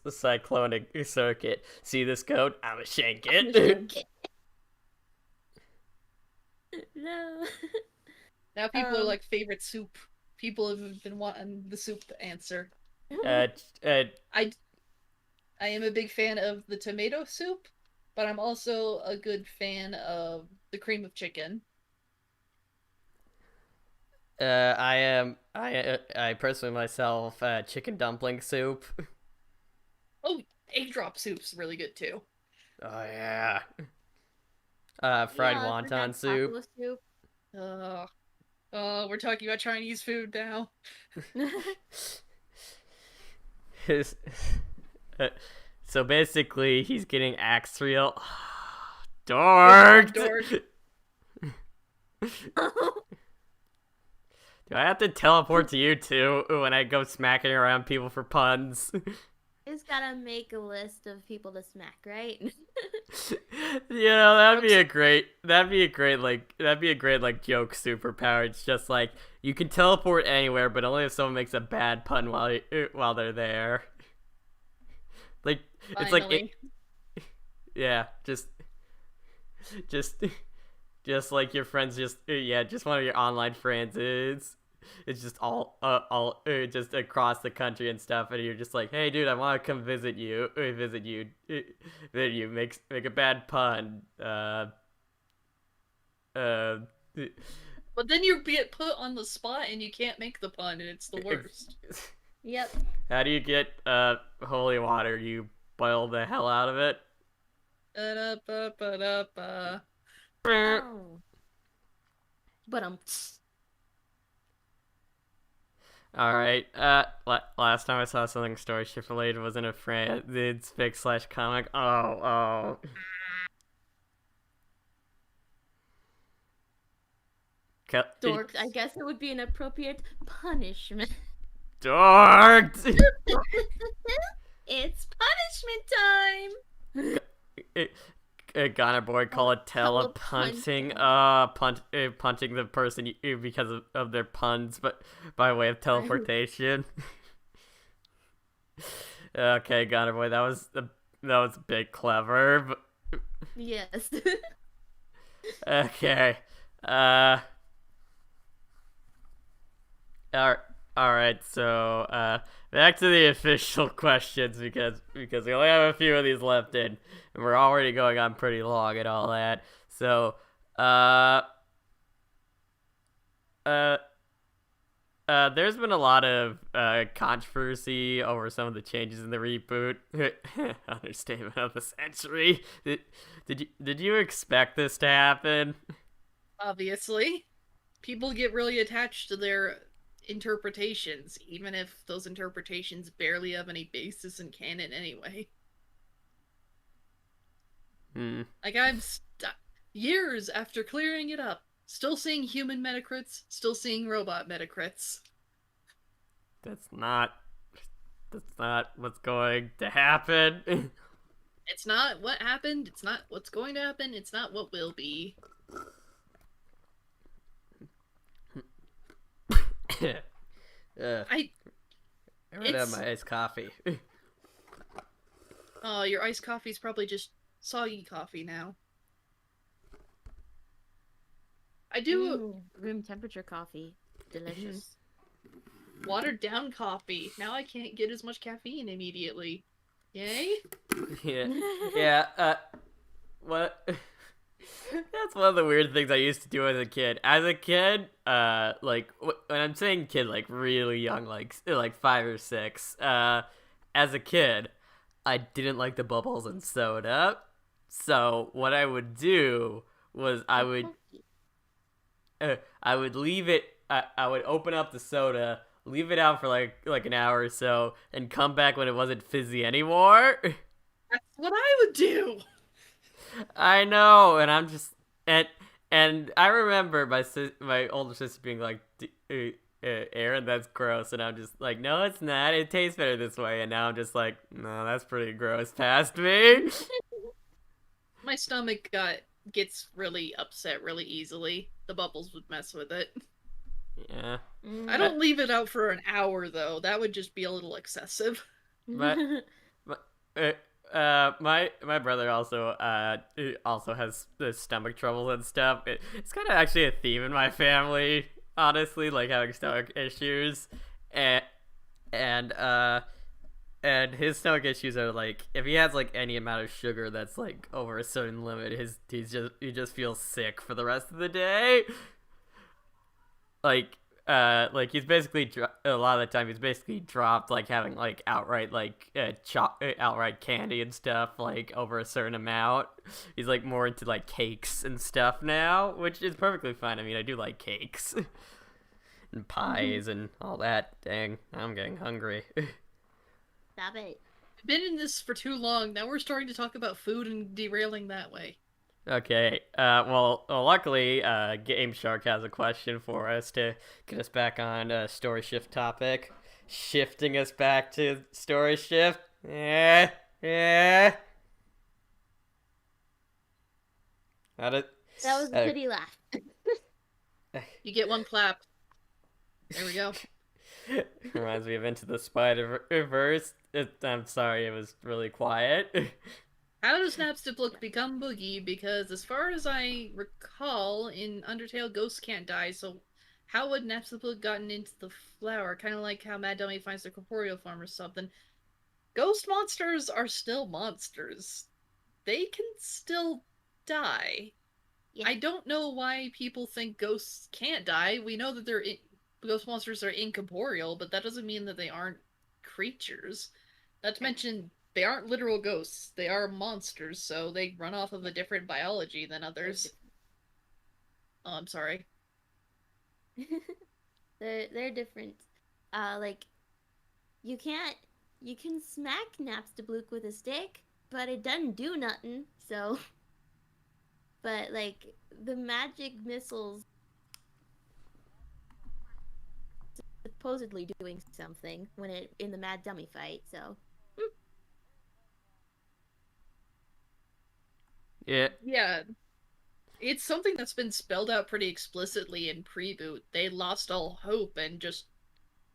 cyclonic circuit. See this code? I'ma shank it. No. Now people are like favorite soup. People have been wanting the soup answer. I am a big fan of the tomato soup, but I'm also a good fan of the cream of chicken. I personally myself chicken dumpling soup. Oh, egg drop soup's really good too. Oh yeah. Fried wonton soup. We're talking about Chinese food now. So basically, he's getting axe real. Dork. Do I have to teleport to you too when I go smacking around people for puns? Just gotta make a list of people to smack, right? That'd be a great like joke superpower. It's just like you can teleport anywhere, but only if someone makes a bad pun while they're there. Like it's like yeah, just like your friends just one of your online friends is. It's just all just across the country and stuff, and you're just like, hey, dude, I want to come visit you. Make a bad pun. But then you get put on the spot and you can't make the pun, and it's the worst. Yep. How do you get holy water? You boil the hell out of it. Oh. But All right. Last time I saw something Storyshift related was in a it's fic / comic. Oh. dorks. I guess it would be an appropriate punishment. Dorks. It's punishment time. Ghana boy call it telepunting. Punching the person because of their puns, but by way of teleportation. Okay, Ghana boy, that was a bit clever. But... Yes. Okay. All right. So back to the official questions because we only have a few of these left in, and we're already going on pretty long and all that. So there's been a lot of controversy over some of the changes in the reboot. Understatement of the century. Did you expect this to happen? Obviously. People get really attached to their interpretations, even if those interpretations barely have any basis in canon anyway. Like, years after clearing it up, still seeing human Metacrits, still seeing robot Metacrits. That's not what's going to happen. It's not what happened, it's not what's going to happen, it's not what will be. I ran out of my iced coffee. Oh, your iced coffee's probably just soggy coffee now. I do room temperature coffee. Delicious. Watered down coffee. Now I can't get as much caffeine immediately. Yay? Yeah. What? That's one of the weird things I used to do as a kid. As a kid, like when I'm saying kid, like really young, like 5 or 6. As a kid, I didn't like the bubbles in soda, so what I would do was I would leave it. I would open up the soda, leave it out for like an hour or so, and come back when it wasn't fizzy anymore. That's what I would do. I know, and I'm just and I remember my older sister being like, Aaron, that's gross, and I'm just like, no, it's not. It tastes better this way, and now I'm just like, no, that's pretty gross past me. My stomach gets really upset really easily. The bubbles would mess with it. Yeah. I don't leave it out for an hour though. That would just be a little excessive. But my brother also has the stomach troubles and stuff. It's kind of actually a theme in my family, honestly, like having stomach issues, and his stomach issues are like if he has like any amount of sugar that's like over a certain limit, he just feels sick for the rest of the day. Like he's basically a lot of the time he's basically dropped like having like outright like outright candy and stuff like over a certain amount. He's like more into like cakes and stuff now, which is perfectly fine. I mean, I do like cakes and pies and all that. Dang, I'm getting hungry. Stop it. I've been in this for too long. Now we're starting to talk about food and derailing that way. Okay, well, luckily, Game Shark has a question for us to get us back on Storyshift topic. Shifting us back to Storyshift. Yeah. That was a pity laugh. You get one clap. There we go. Reminds me of Into the Spider-Verse. I'm sorry, it was really quiet. How does Napstablook become Boogie? Because as far as I recall, in Undertale, ghosts can't die, so how would Napstablook gotten into the flower? Kind of like how Mad Dummy finds the corporeal form or something. Ghost monsters are still monsters. They can still die. Yeah. I don't know why people think ghosts can't die. We know that ghost monsters are incorporeal, but that doesn't mean that they aren't creatures. Not to mention, they aren't literal ghosts. They are monsters, so they run off of a different biology than others. Oh, I'm sorry. They're different. Like, you can smack Napstablook with a stick, but it doesn't do nothing, so... But, like, the magic missiles supposedly doing something in the Mad Dummy fight, so... Yeah. It's something that's been spelled out pretty explicitly in Preboot. They lost all hope and just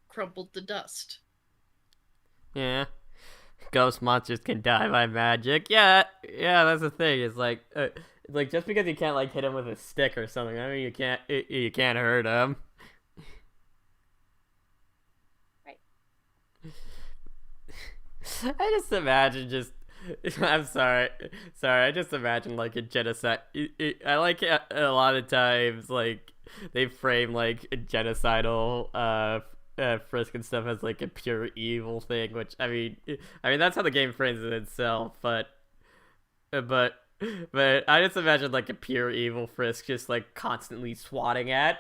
crumbled to dust. Yeah. Ghost monsters can die by magic. Yeah, that's the thing. It's like just because you can't like hit him with a stick or something, I mean you can't hurt him. Right. I just imagine I'm sorry. I just imagine like a genocide. I like a lot of times like they frame like a genocidal Frisk and stuff as like a pure evil thing, which I mean that's how the game frames it itself. But I just imagine like a pure evil Frisk just like constantly swatting at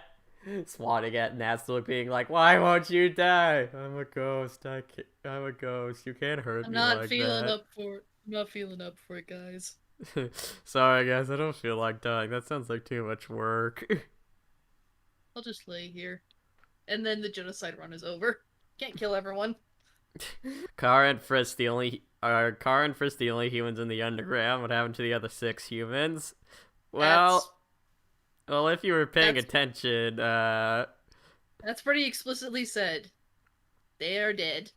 swatting at Nasdaq, being like, "Why won't you die? I'm a ghost. I'm a ghost. You can't hurt I'm me not like feeling that." up for it. I'm not feeling up for it, guys. Sorry, guys. I don't feel like dying. That sounds like too much work. I'll just lay here. And then the genocide run is over. Can't kill everyone. Kara and Frisk the only humans in the underground. What happened to the other 6 humans? Well, if you were paying attention, that's pretty explicitly said. They are dead.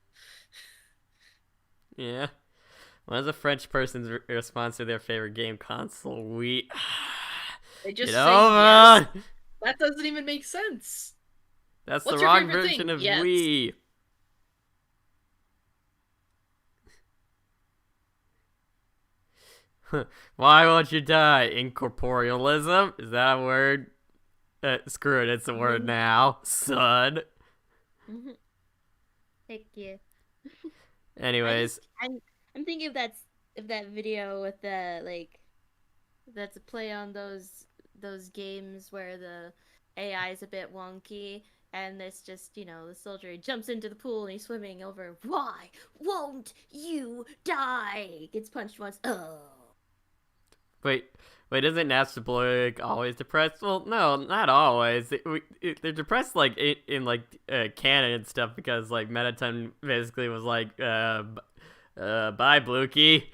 Yeah. What is a French person's response to their favorite game console? We. They just Get say over! yes. That doesn't even make sense. That's What's the your wrong favorite version thing? of Yes. we. Why won't you die? Incorporealism? Is that a word? Screw it, it's a word now. Son. Thank you. Anyways. I'm thinking of that video with the that's a play on those games where the AI is a bit wonky and it's just, the soldier, he jumps into the pool and he's swimming over. Why won't you die? Gets punched once. Oh. Wait, isn't Nastabloik always depressed? Well, no, not always. They're depressed, like, in canon and stuff, because, like, Mettaton basically was like, bye, Blukey.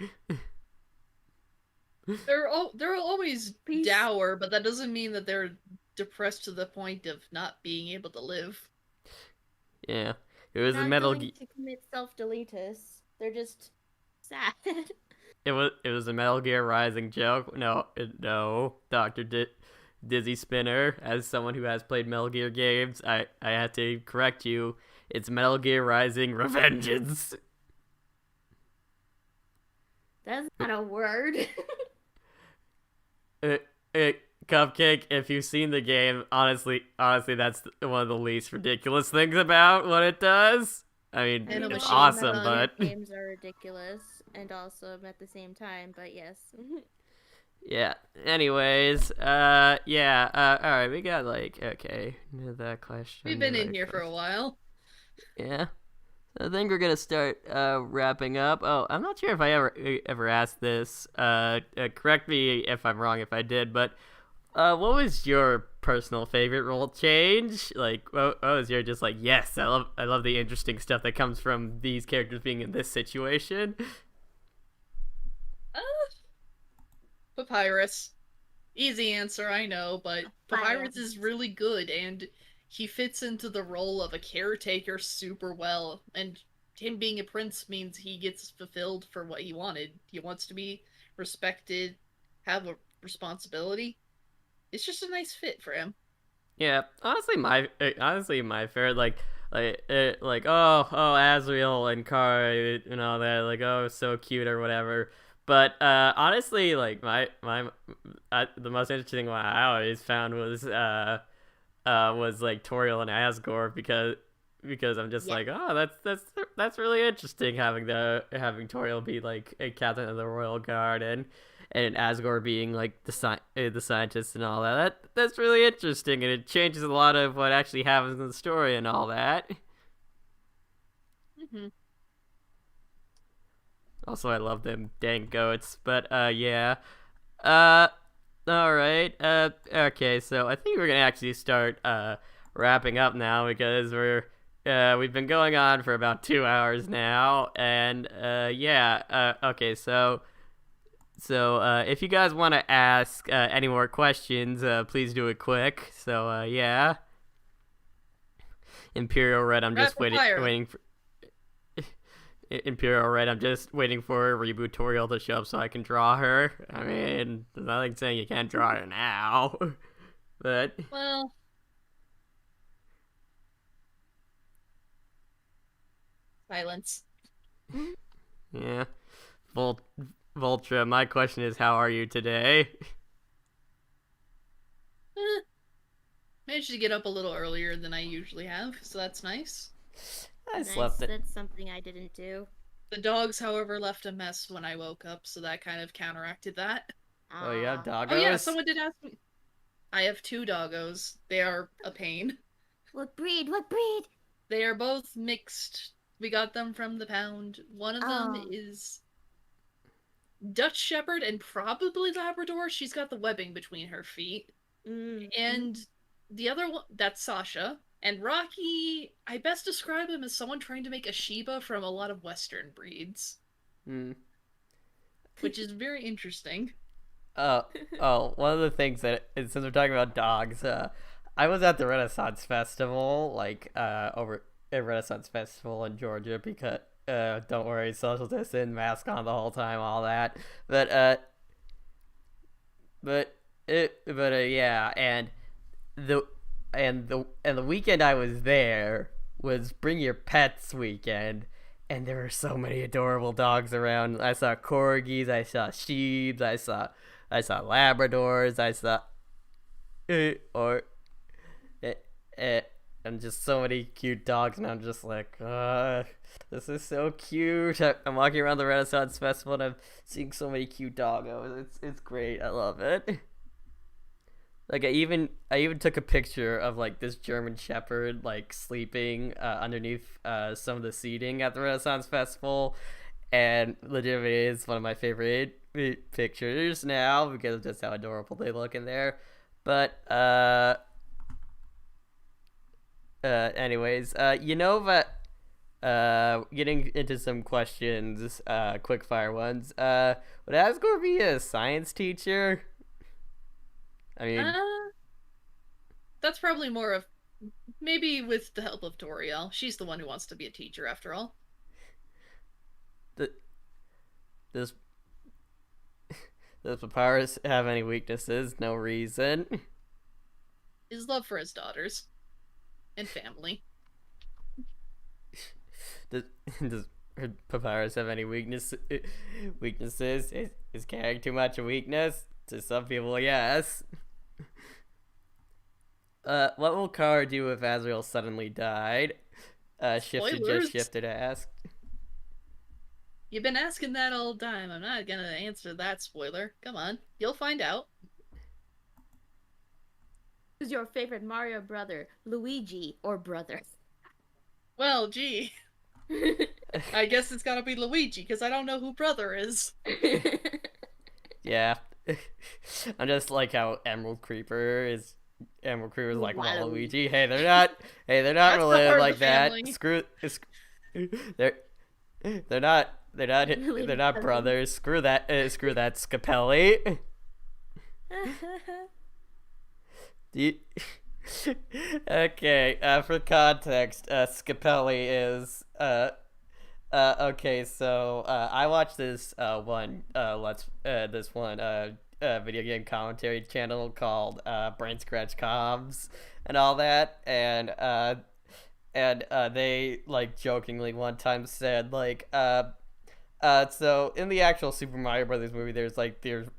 They're always Peace. dour, but that doesn't mean that they're depressed to the point of not being able to live. Yeah. It was Not a Metal going to commit self-deletus. They're just sad. It was a Metal Gear Rising joke. No, Dr. Dizzy Spinner. As someone who has played Metal Gear games, I had to correct you. It's Metal Gear Rising Revengeance. That's not a word. Cupcake, if you've seen the game, honestly, that's one of the least ridiculous things about what it does. I mean, it's awesome, but games are ridiculous and awesome at the same time. But yes. Yeah. Anyways, all right. We got that question. We've been in here for a while. Yeah. I think we're gonna start wrapping up. Oh, I'm not sure if I ever asked this. Correct me if I'm wrong if I did, but what was your personal favorite role change? Like, what was your just like? Yes, I love the interesting stuff that comes from these characters being in this situation. Papyrus. Easy answer, I know, but Papyrus is really good, and he fits into the role of a caretaker super well, and him being a prince means he gets fulfilled for what he wanted. He wants to be respected, have a responsibility. It's just a nice fit for him. Yeah, honestly, my favorite, Azriel and Kara and all that, like, oh, so cute or whatever. But honestly, like the most interesting one I always found was like Toriel and Asgore, because I'm just like, oh, that's really interesting, having Toriel be like a captain of the royal guard and Asgore being like the scientist and all that. That's really interesting, and it changes a lot of what actually happens in the story and all that. Mm-hmm. Also, I love them dang goats, but yeah. All right. Okay, so I think we're gonna actually start wrapping up now, because we've been going on for about 2 hours now, and okay, so if you guys want to ask any more questions, please do it quick. So yeah. Imperial Red, I'm just waiting for Imperial Red, I'm just waiting for Reboot Toriel to show up so I can draw her. I mean, there's nothing saying you can't draw her now. But well, silence. Yeah. Voltra, my question is, how are you today? Managed to get up a little earlier than I usually have, so that's nice. I slept it. That's something I didn't do. The dogs, however, left a mess when I woke up, so that kind of counteracted that. Oh, you have doggos? Oh yeah, someone did ask me. I have 2 doggos. They are a pain. What breed? What breed? They are both mixed. We got them from the pound. One of them Oh. is Dutch Shepherd and probably Labrador. She's got the webbing between her feet. And the other one, that's Sasha. And Rocky, I best describe him as someone trying to make a Shiba from a lot of Western breeds. Which is very interesting. One of the things that, since we're talking about dogs, I was at the Renaissance Festival, over at Renaissance Festival in Georgia, because, don't worry, social distance, mask on the whole time, all that, yeah, and the weekend I was there was Bring Your Pets weekend, and there were so many adorable dogs around. I saw corgis, I saw sheeps, I saw Labradors, I saw and just so many cute dogs, and I'm just like, this is so cute. I'm walking around the Renaissance Festival and I'm seeing so many cute doggos. It's great. I love it. Like I even took a picture of like this German Shepherd like sleeping underneath some of the seating at the Renaissance Festival, and legitimately is one of my favorite pictures now because of just how adorable they look in there. But anyways, getting into some questions, quick fire ones. Would Asgore be a science teacher? I mean, that's probably more of maybe with the help of Toriel. She's the one who wants to be a teacher after all. Does Papyrus have any weaknesses? No reason. His love for his daughters and family. Does Papyrus have any weaknesses? Is caring too much a weakness? To some people, yes. What will Kara do if Azrael suddenly died? Shifted asked. You've been asking that all the time. I'm not gonna answer that spoiler. Come on, you'll find out. Who's your favorite Mario brother, Luigi or brother? Well, gee. I guess it's gotta be Luigi, because I don't know who brother is. Yeah. I'm just like how Emerald Creeper is like Waluigi. Hey, they're not related like that. They're not brothers. Screw that Scapelli. Okay, for context, Scapelli is okay, so I watched this video game commentary channel called Brain Scratch Comms and all that, and they like jokingly one time said like so in the actual Super Mario Brothers movie, there's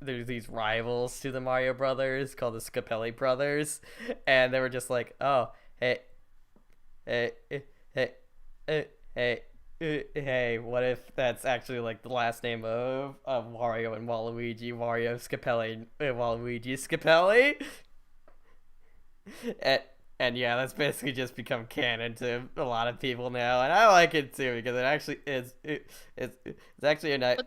these rivals to the Mario Brothers called the Scapelli brothers, and they were just like, oh, hey, what if that's actually like the last name of Wario and Waluigi, Wario Scapelli and Waluigi Scapelli? And yeah, that's basically just become canon to a lot of people now, and I like it too because it actually is. It's actually a nice.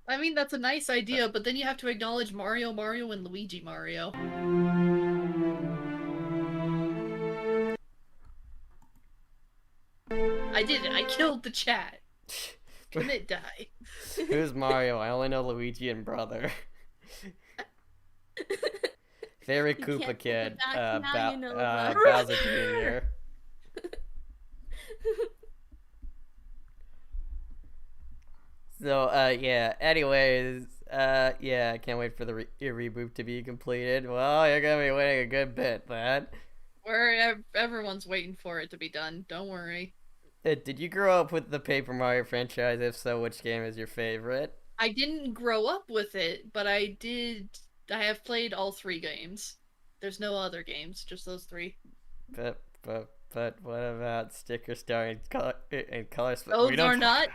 I mean, that's a nice idea, but then you have to acknowledge Mario, and Luigi Mario. I did it. I killed the chat. Couldn't it die? Who's Mario? I only know Luigi and brother. Favorite Koopa kid, Bowser Jr. So, yeah, anyways, yeah, I can't wait for the reboot to be completed. Well, you're gonna be waiting a good bit, man. Everyone's waiting for it to be done, don't worry. Did you grow up with the Paper Mario franchise? If so, which game is your favorite? I didn't grow up with it, but I have played all 3 games. There's no other games, just those 3. But what about Sticker Star and Color Split? Those are not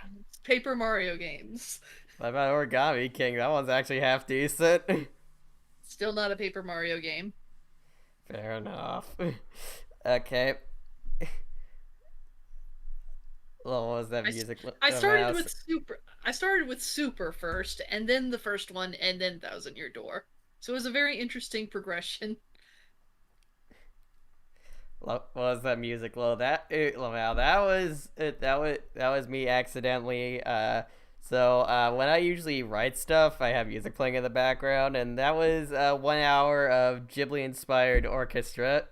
Paper Mario games. What about Origami King? That one's actually half decent. Still not a Paper Mario game. Fair enough. Okay. Well, what was that music? I started Mouse? with Super. I started with Super first, and then the first one, and then Thousand Year Door. So it was a very interesting progression. What was that music? Well, wow, that was me accidentally. When I usually write stuff, I have music playing in the background, and that was 1 hour of Ghibli-inspired orchestra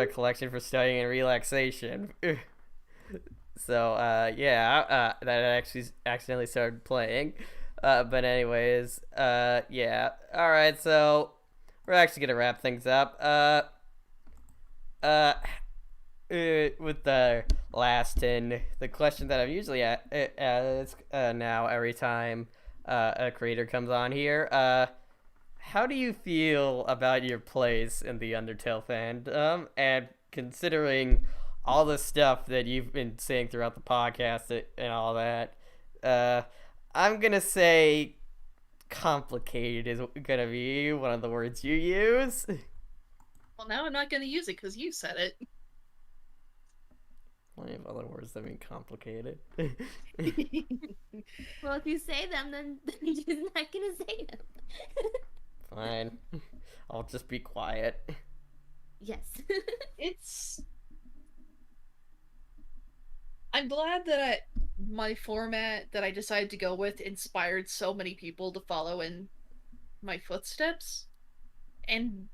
collection for studying and relaxation. That actually accidentally started playing. But anyways, yeah. All right, so we're actually gonna wrap things up. Uh, with the last and the question that I'm usually ask now every time a creator comes on here. How do you feel about your place in the Undertale fandom? And considering all the stuff that you've been saying throughout the podcast and all that, uh, I'm gonna say complicated is gonna be one of the words you use. Well, now I'm not going to use it because you said it. Plenty of other words that mean complicated. Well, if you say them, then you're just not gonna say them. Fine. I'll just be quiet. Yes. It's. I'm glad that my format that I decided to go with inspired so many people to follow in my footsteps and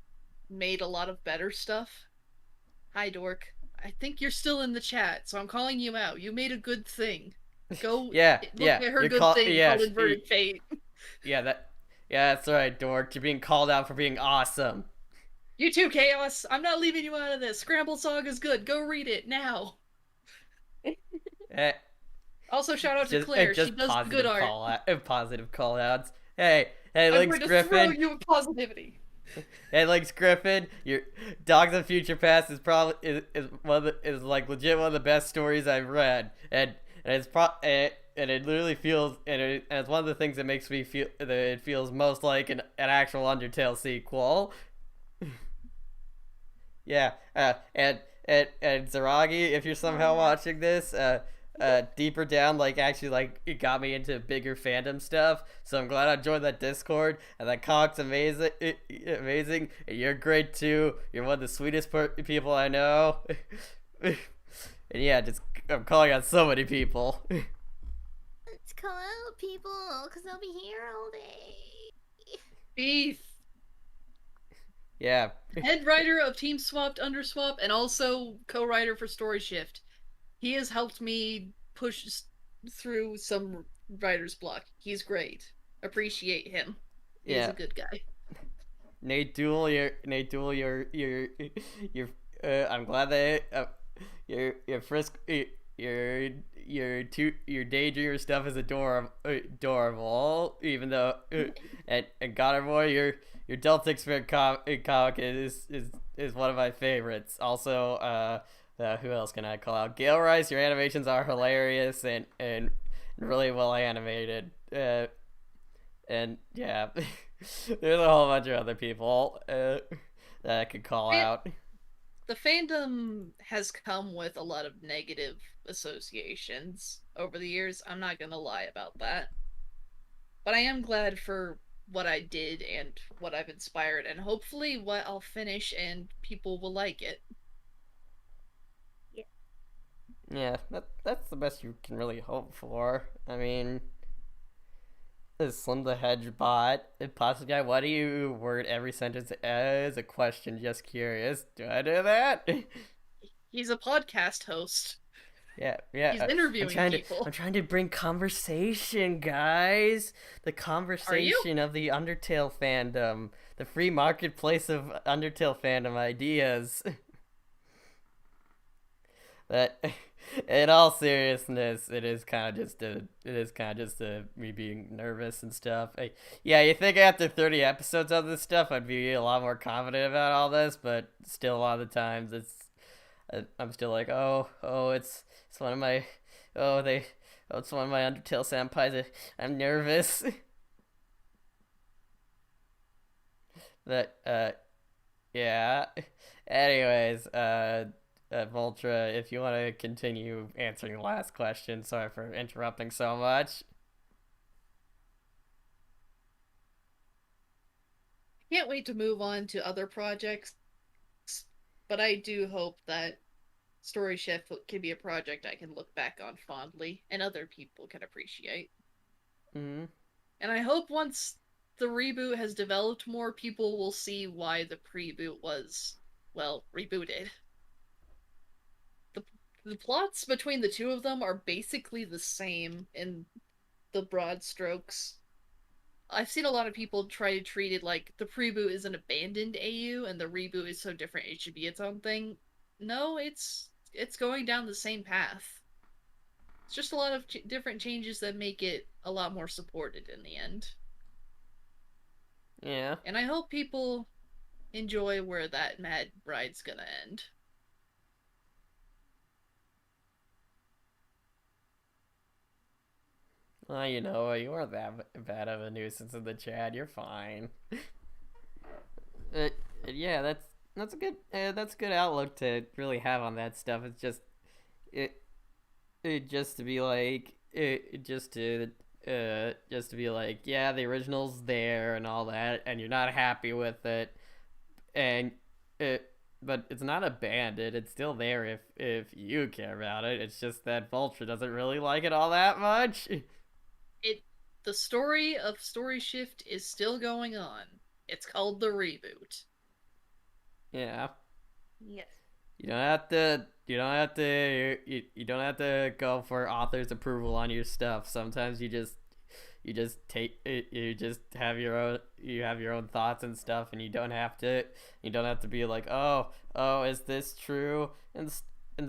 made a lot of better stuff. Hi, Dork. I think you're still in the chat, so I'm calling you out. You made a good thing. Go Yeah, look at her good thing called Inverted Fate. Yeah, that's right, Dork. You're being called out for being awesome. You too, Chaos. I'm not leaving you out of this. Scramble Saga's good. Go read it now. Eh, Also, shout out to Claire. She does the good art. Positive call outs. Hey, I'm Links going to throw Griffin. you with positivity. Hey, Links Griffin. Your Dogs of Future Past is probably is like legit one of the best stories I've read, and it literally feels and it's one of the things that makes me feel that it feels most like an actual Undertale sequel. Yeah, and Zaragi, if you're somehow watching this, deeper down, like actually, like it got me into bigger fandom stuff. So I'm glad I joined that Discord, and that comic's amazing, amazing. And you're great too. You're one of the sweetest people I know. And yeah, just I'm calling out so many people. Let's call out people, because they'll be here all day. Beef. Yeah. Head writer of Team Swapped Underswap and also co-writer for Storyshift. He has helped me push through some writer's block. He's great. Appreciate him. He's a good guy. Nate Duel, I'm glad that your frisk, your daydreamer stuff is adorable. Even though, and God Boy, your Delta Expert comic is one of my favorites. Also, who else can I call out? Gale Rice, your animations are hilarious and really well animated. And yeah, there's a whole bunch of other people that I could call out. The fandom has come with a lot of negative associations over the years. I'm not gonna lie about that. But I am glad for what I did and what I've inspired, and hopefully what I'll finish and people will like it. Yeah, that's the best you can really hope for. I mean, is Slim the Hedge bot, Pasta Guy, why do you word every sentence as a question? Just curious. Do I do that? He's a podcast host. Yeah. He's interviewing people. I'm trying to bring conversation, guys. The conversation of the Undertale fandom. The free marketplace of Undertale fandom ideas. That, in all seriousness, it is kind of just me being nervous and stuff. Yeah, you think after 30 episodes of this stuff, I'd be a lot more confident about all this, but still, a lot of the times, I'm still like, it's one of my, it's one of my Undertale senpais. I'm nervous. That yeah. Anyways, Voltra, if you want to continue answering the last question, sorry for interrupting so much. Can't wait to move on to other projects, but I do hope that Story Shift can be a project I can look back on fondly and other people can appreciate. Mm-hmm. And I hope once the reboot has developed more, people will see why the preboot was, well, rebooted. The, the plots between the two of them are basically the same in the broad strokes. I've seen a lot of people try to treat it like the preboot is an abandoned AU and the reboot is so different it should be its own thing. No, it's going down the same path. It's just a lot of different changes that make it a lot more supported in the end. Yeah. And I hope people enjoy where that mad ride's gonna end. Well, you aren't that bad of a nuisance in the chat. You're fine. Uh, yeah, that's a good outlook to really have on that stuff. It's just it, just to be like just to be like, yeah, the original's there and all that, and you're not happy with it, and it but it's not abandoned. It's still there if you care about it. It's just that Vulture doesn't really like it all that much. It the story of Story Shift is still going on. It's called the reboot. Yeah. Yes. You don't have to go for author's approval on your stuff. Sometimes you just have your own thoughts and stuff, and you don't have to be like, oh, is this true, and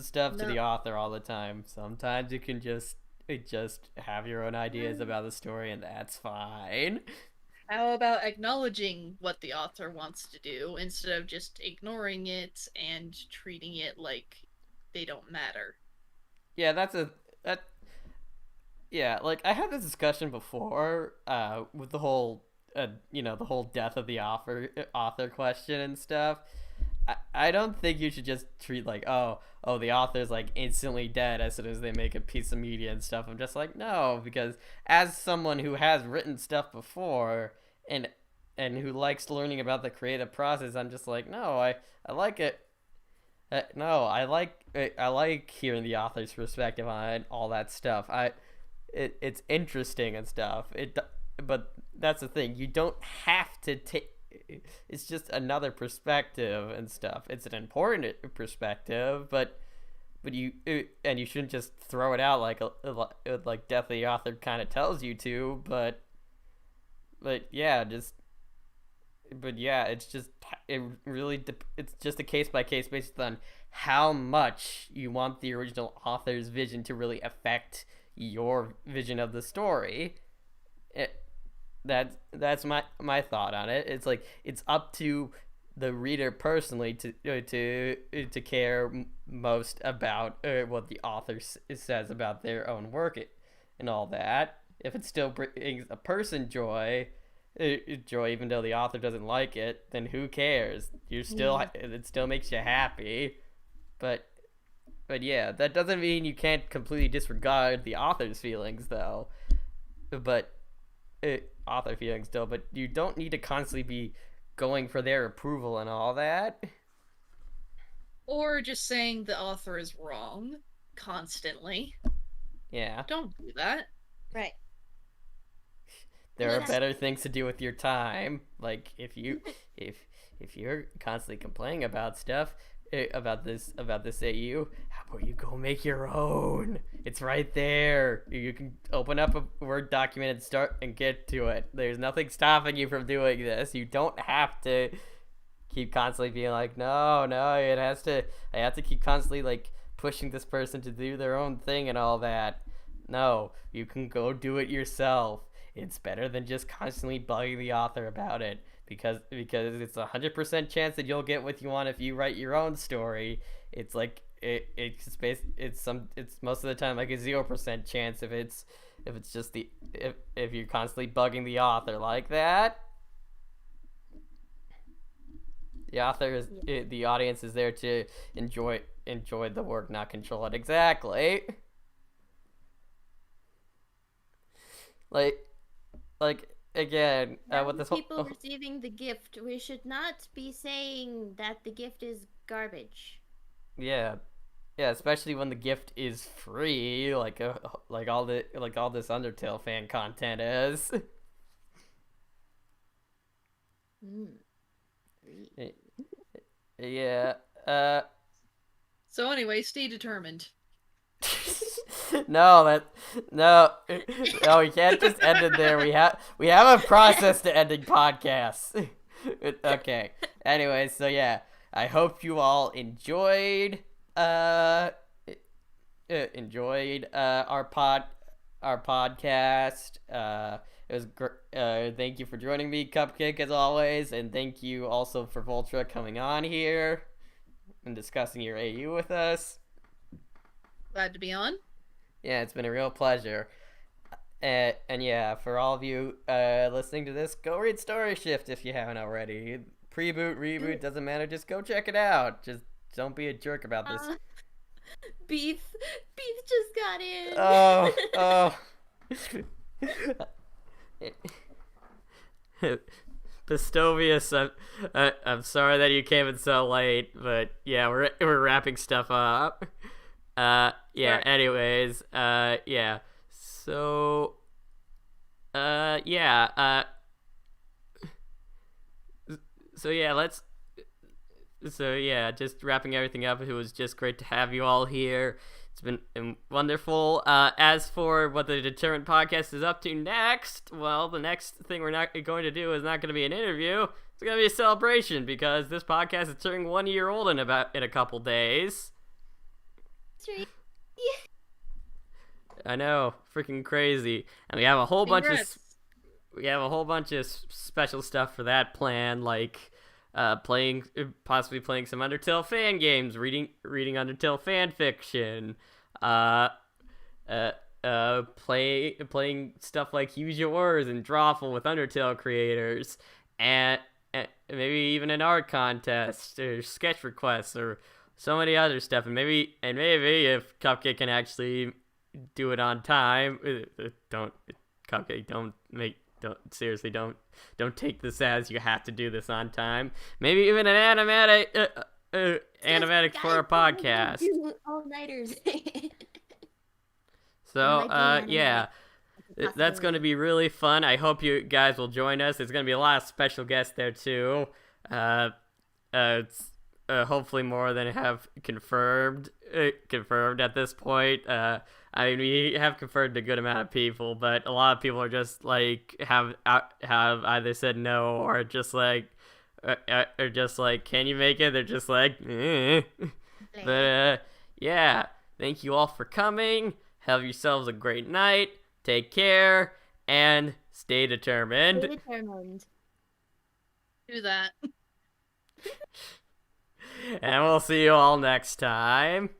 stuff to No. the author all the time. Sometimes you can just have your own ideas about the story, and that's fine. How about acknowledging what the author wants to do instead of just ignoring it and treating it like they don't matter? Yeah, that yeah, like I had this discussion before with the whole the whole death of the author question and stuff. I don't think you should just treat like, the author's like instantly dead as soon as they make a piece of media and stuff. I'm just like, no, because as someone who has written stuff before and who likes learning about the creative process, I'm just like, no, I like it. No, I like hearing the author's perspective on all that stuff. It's interesting and stuff. But that's the thing. You don't have to take. It's just another perspective and stuff. It's an important perspective, but you and you shouldn't just throw it out like Death of the Author kind of tells you to. But yeah, it's just it's just a case by case based on how much you want the original author's vision to really affect your vision of the story. That's my thought on it. It's like it's up to the reader personally to care most about what the author says about their own work and all that. If it still brings a person joy, even though the author doesn't like it, then who cares? It still makes you happy. But yeah, that doesn't mean you can't completely disregard the author's feelings, though. But author feelings, though. But you don't need to constantly be going for their approval and all that. Or just saying the author is wrong constantly. Yeah. Don't do that. Right. There are better things to do with your time. Like if you're constantly complaining about stuff, about this AU, how about you go make your own? It's right there. You can open up a Word document and start and get to it. There's nothing stopping you from doing this. You don't have to keep constantly being like, no, I have to keep constantly like pushing this person to do their own thing and all that. No, you can go do it yourself. It's better than just constantly bugging the author about it, because it's 100% chance that you'll get what you want if you write your own story. It's like it's most of the time like a 0% chance if it's just if you're constantly bugging the author like that. the audience is there to enjoy the work, not control it. Exactly. Like again, with this whole people receiving the gift, we should not be saying that the gift is garbage. yeah, especially when the gift is free, like all this Undertale fan content is. Yeah. So anyway, stay determined. No, we can't just end it there. We have a process to ending podcasts. Okay. Anyway, so yeah, I hope you all enjoyed our podcast. It was thank you for joining me, Cupcake, as always, and thank you also for Voltra coming on here and discussing your AU with us. Glad to be on. Yeah, it's been a real pleasure. And yeah, for all of you listening to this, go read Storyshift if you haven't already. Pre-boot, reboot, doesn't matter. Just go check it out. Just don't be a jerk about this. Beef just got in. Pistovius, I'm sorry that you came in so late, but yeah, we're wrapping stuff up. Yeah. Right. Anyways, yeah. So, yeah. So yeah, just wrapping everything up. It was just great to have you all here. It's been wonderful. As for what the Determined podcast is up to next, well, the next thing we're not going to do is not going to be an interview. It's going to be a celebration because this podcast is turning 1 year old in a couple days. Yeah. I know, freaking crazy, and we have a whole bunch of special stuff for that plan, like possibly playing some Undertale fan games, reading Undertale fan fiction, playing stuff like Use Yours and Drawful with Undertale creators, and maybe even an art contest or sketch requests or so many other stuff, and maybe if Cupcake can actually do it on time, don't take this as you have to do this on time. Maybe even an animatic for a podcast. All-nighters. So yeah, that's going to be really fun. I hope you guys will join us. There's going to be a lot of special guests there too. Hopefully more than have confirmed at this point. I mean, we have confirmed a good amount of people, but a lot of people are just like have either said no or just like can you make it? They're just like, eh. But yeah, thank you all for coming. Have yourselves a great night. Take care and stay determined. Stay determined. Do that. And we'll see you all next time.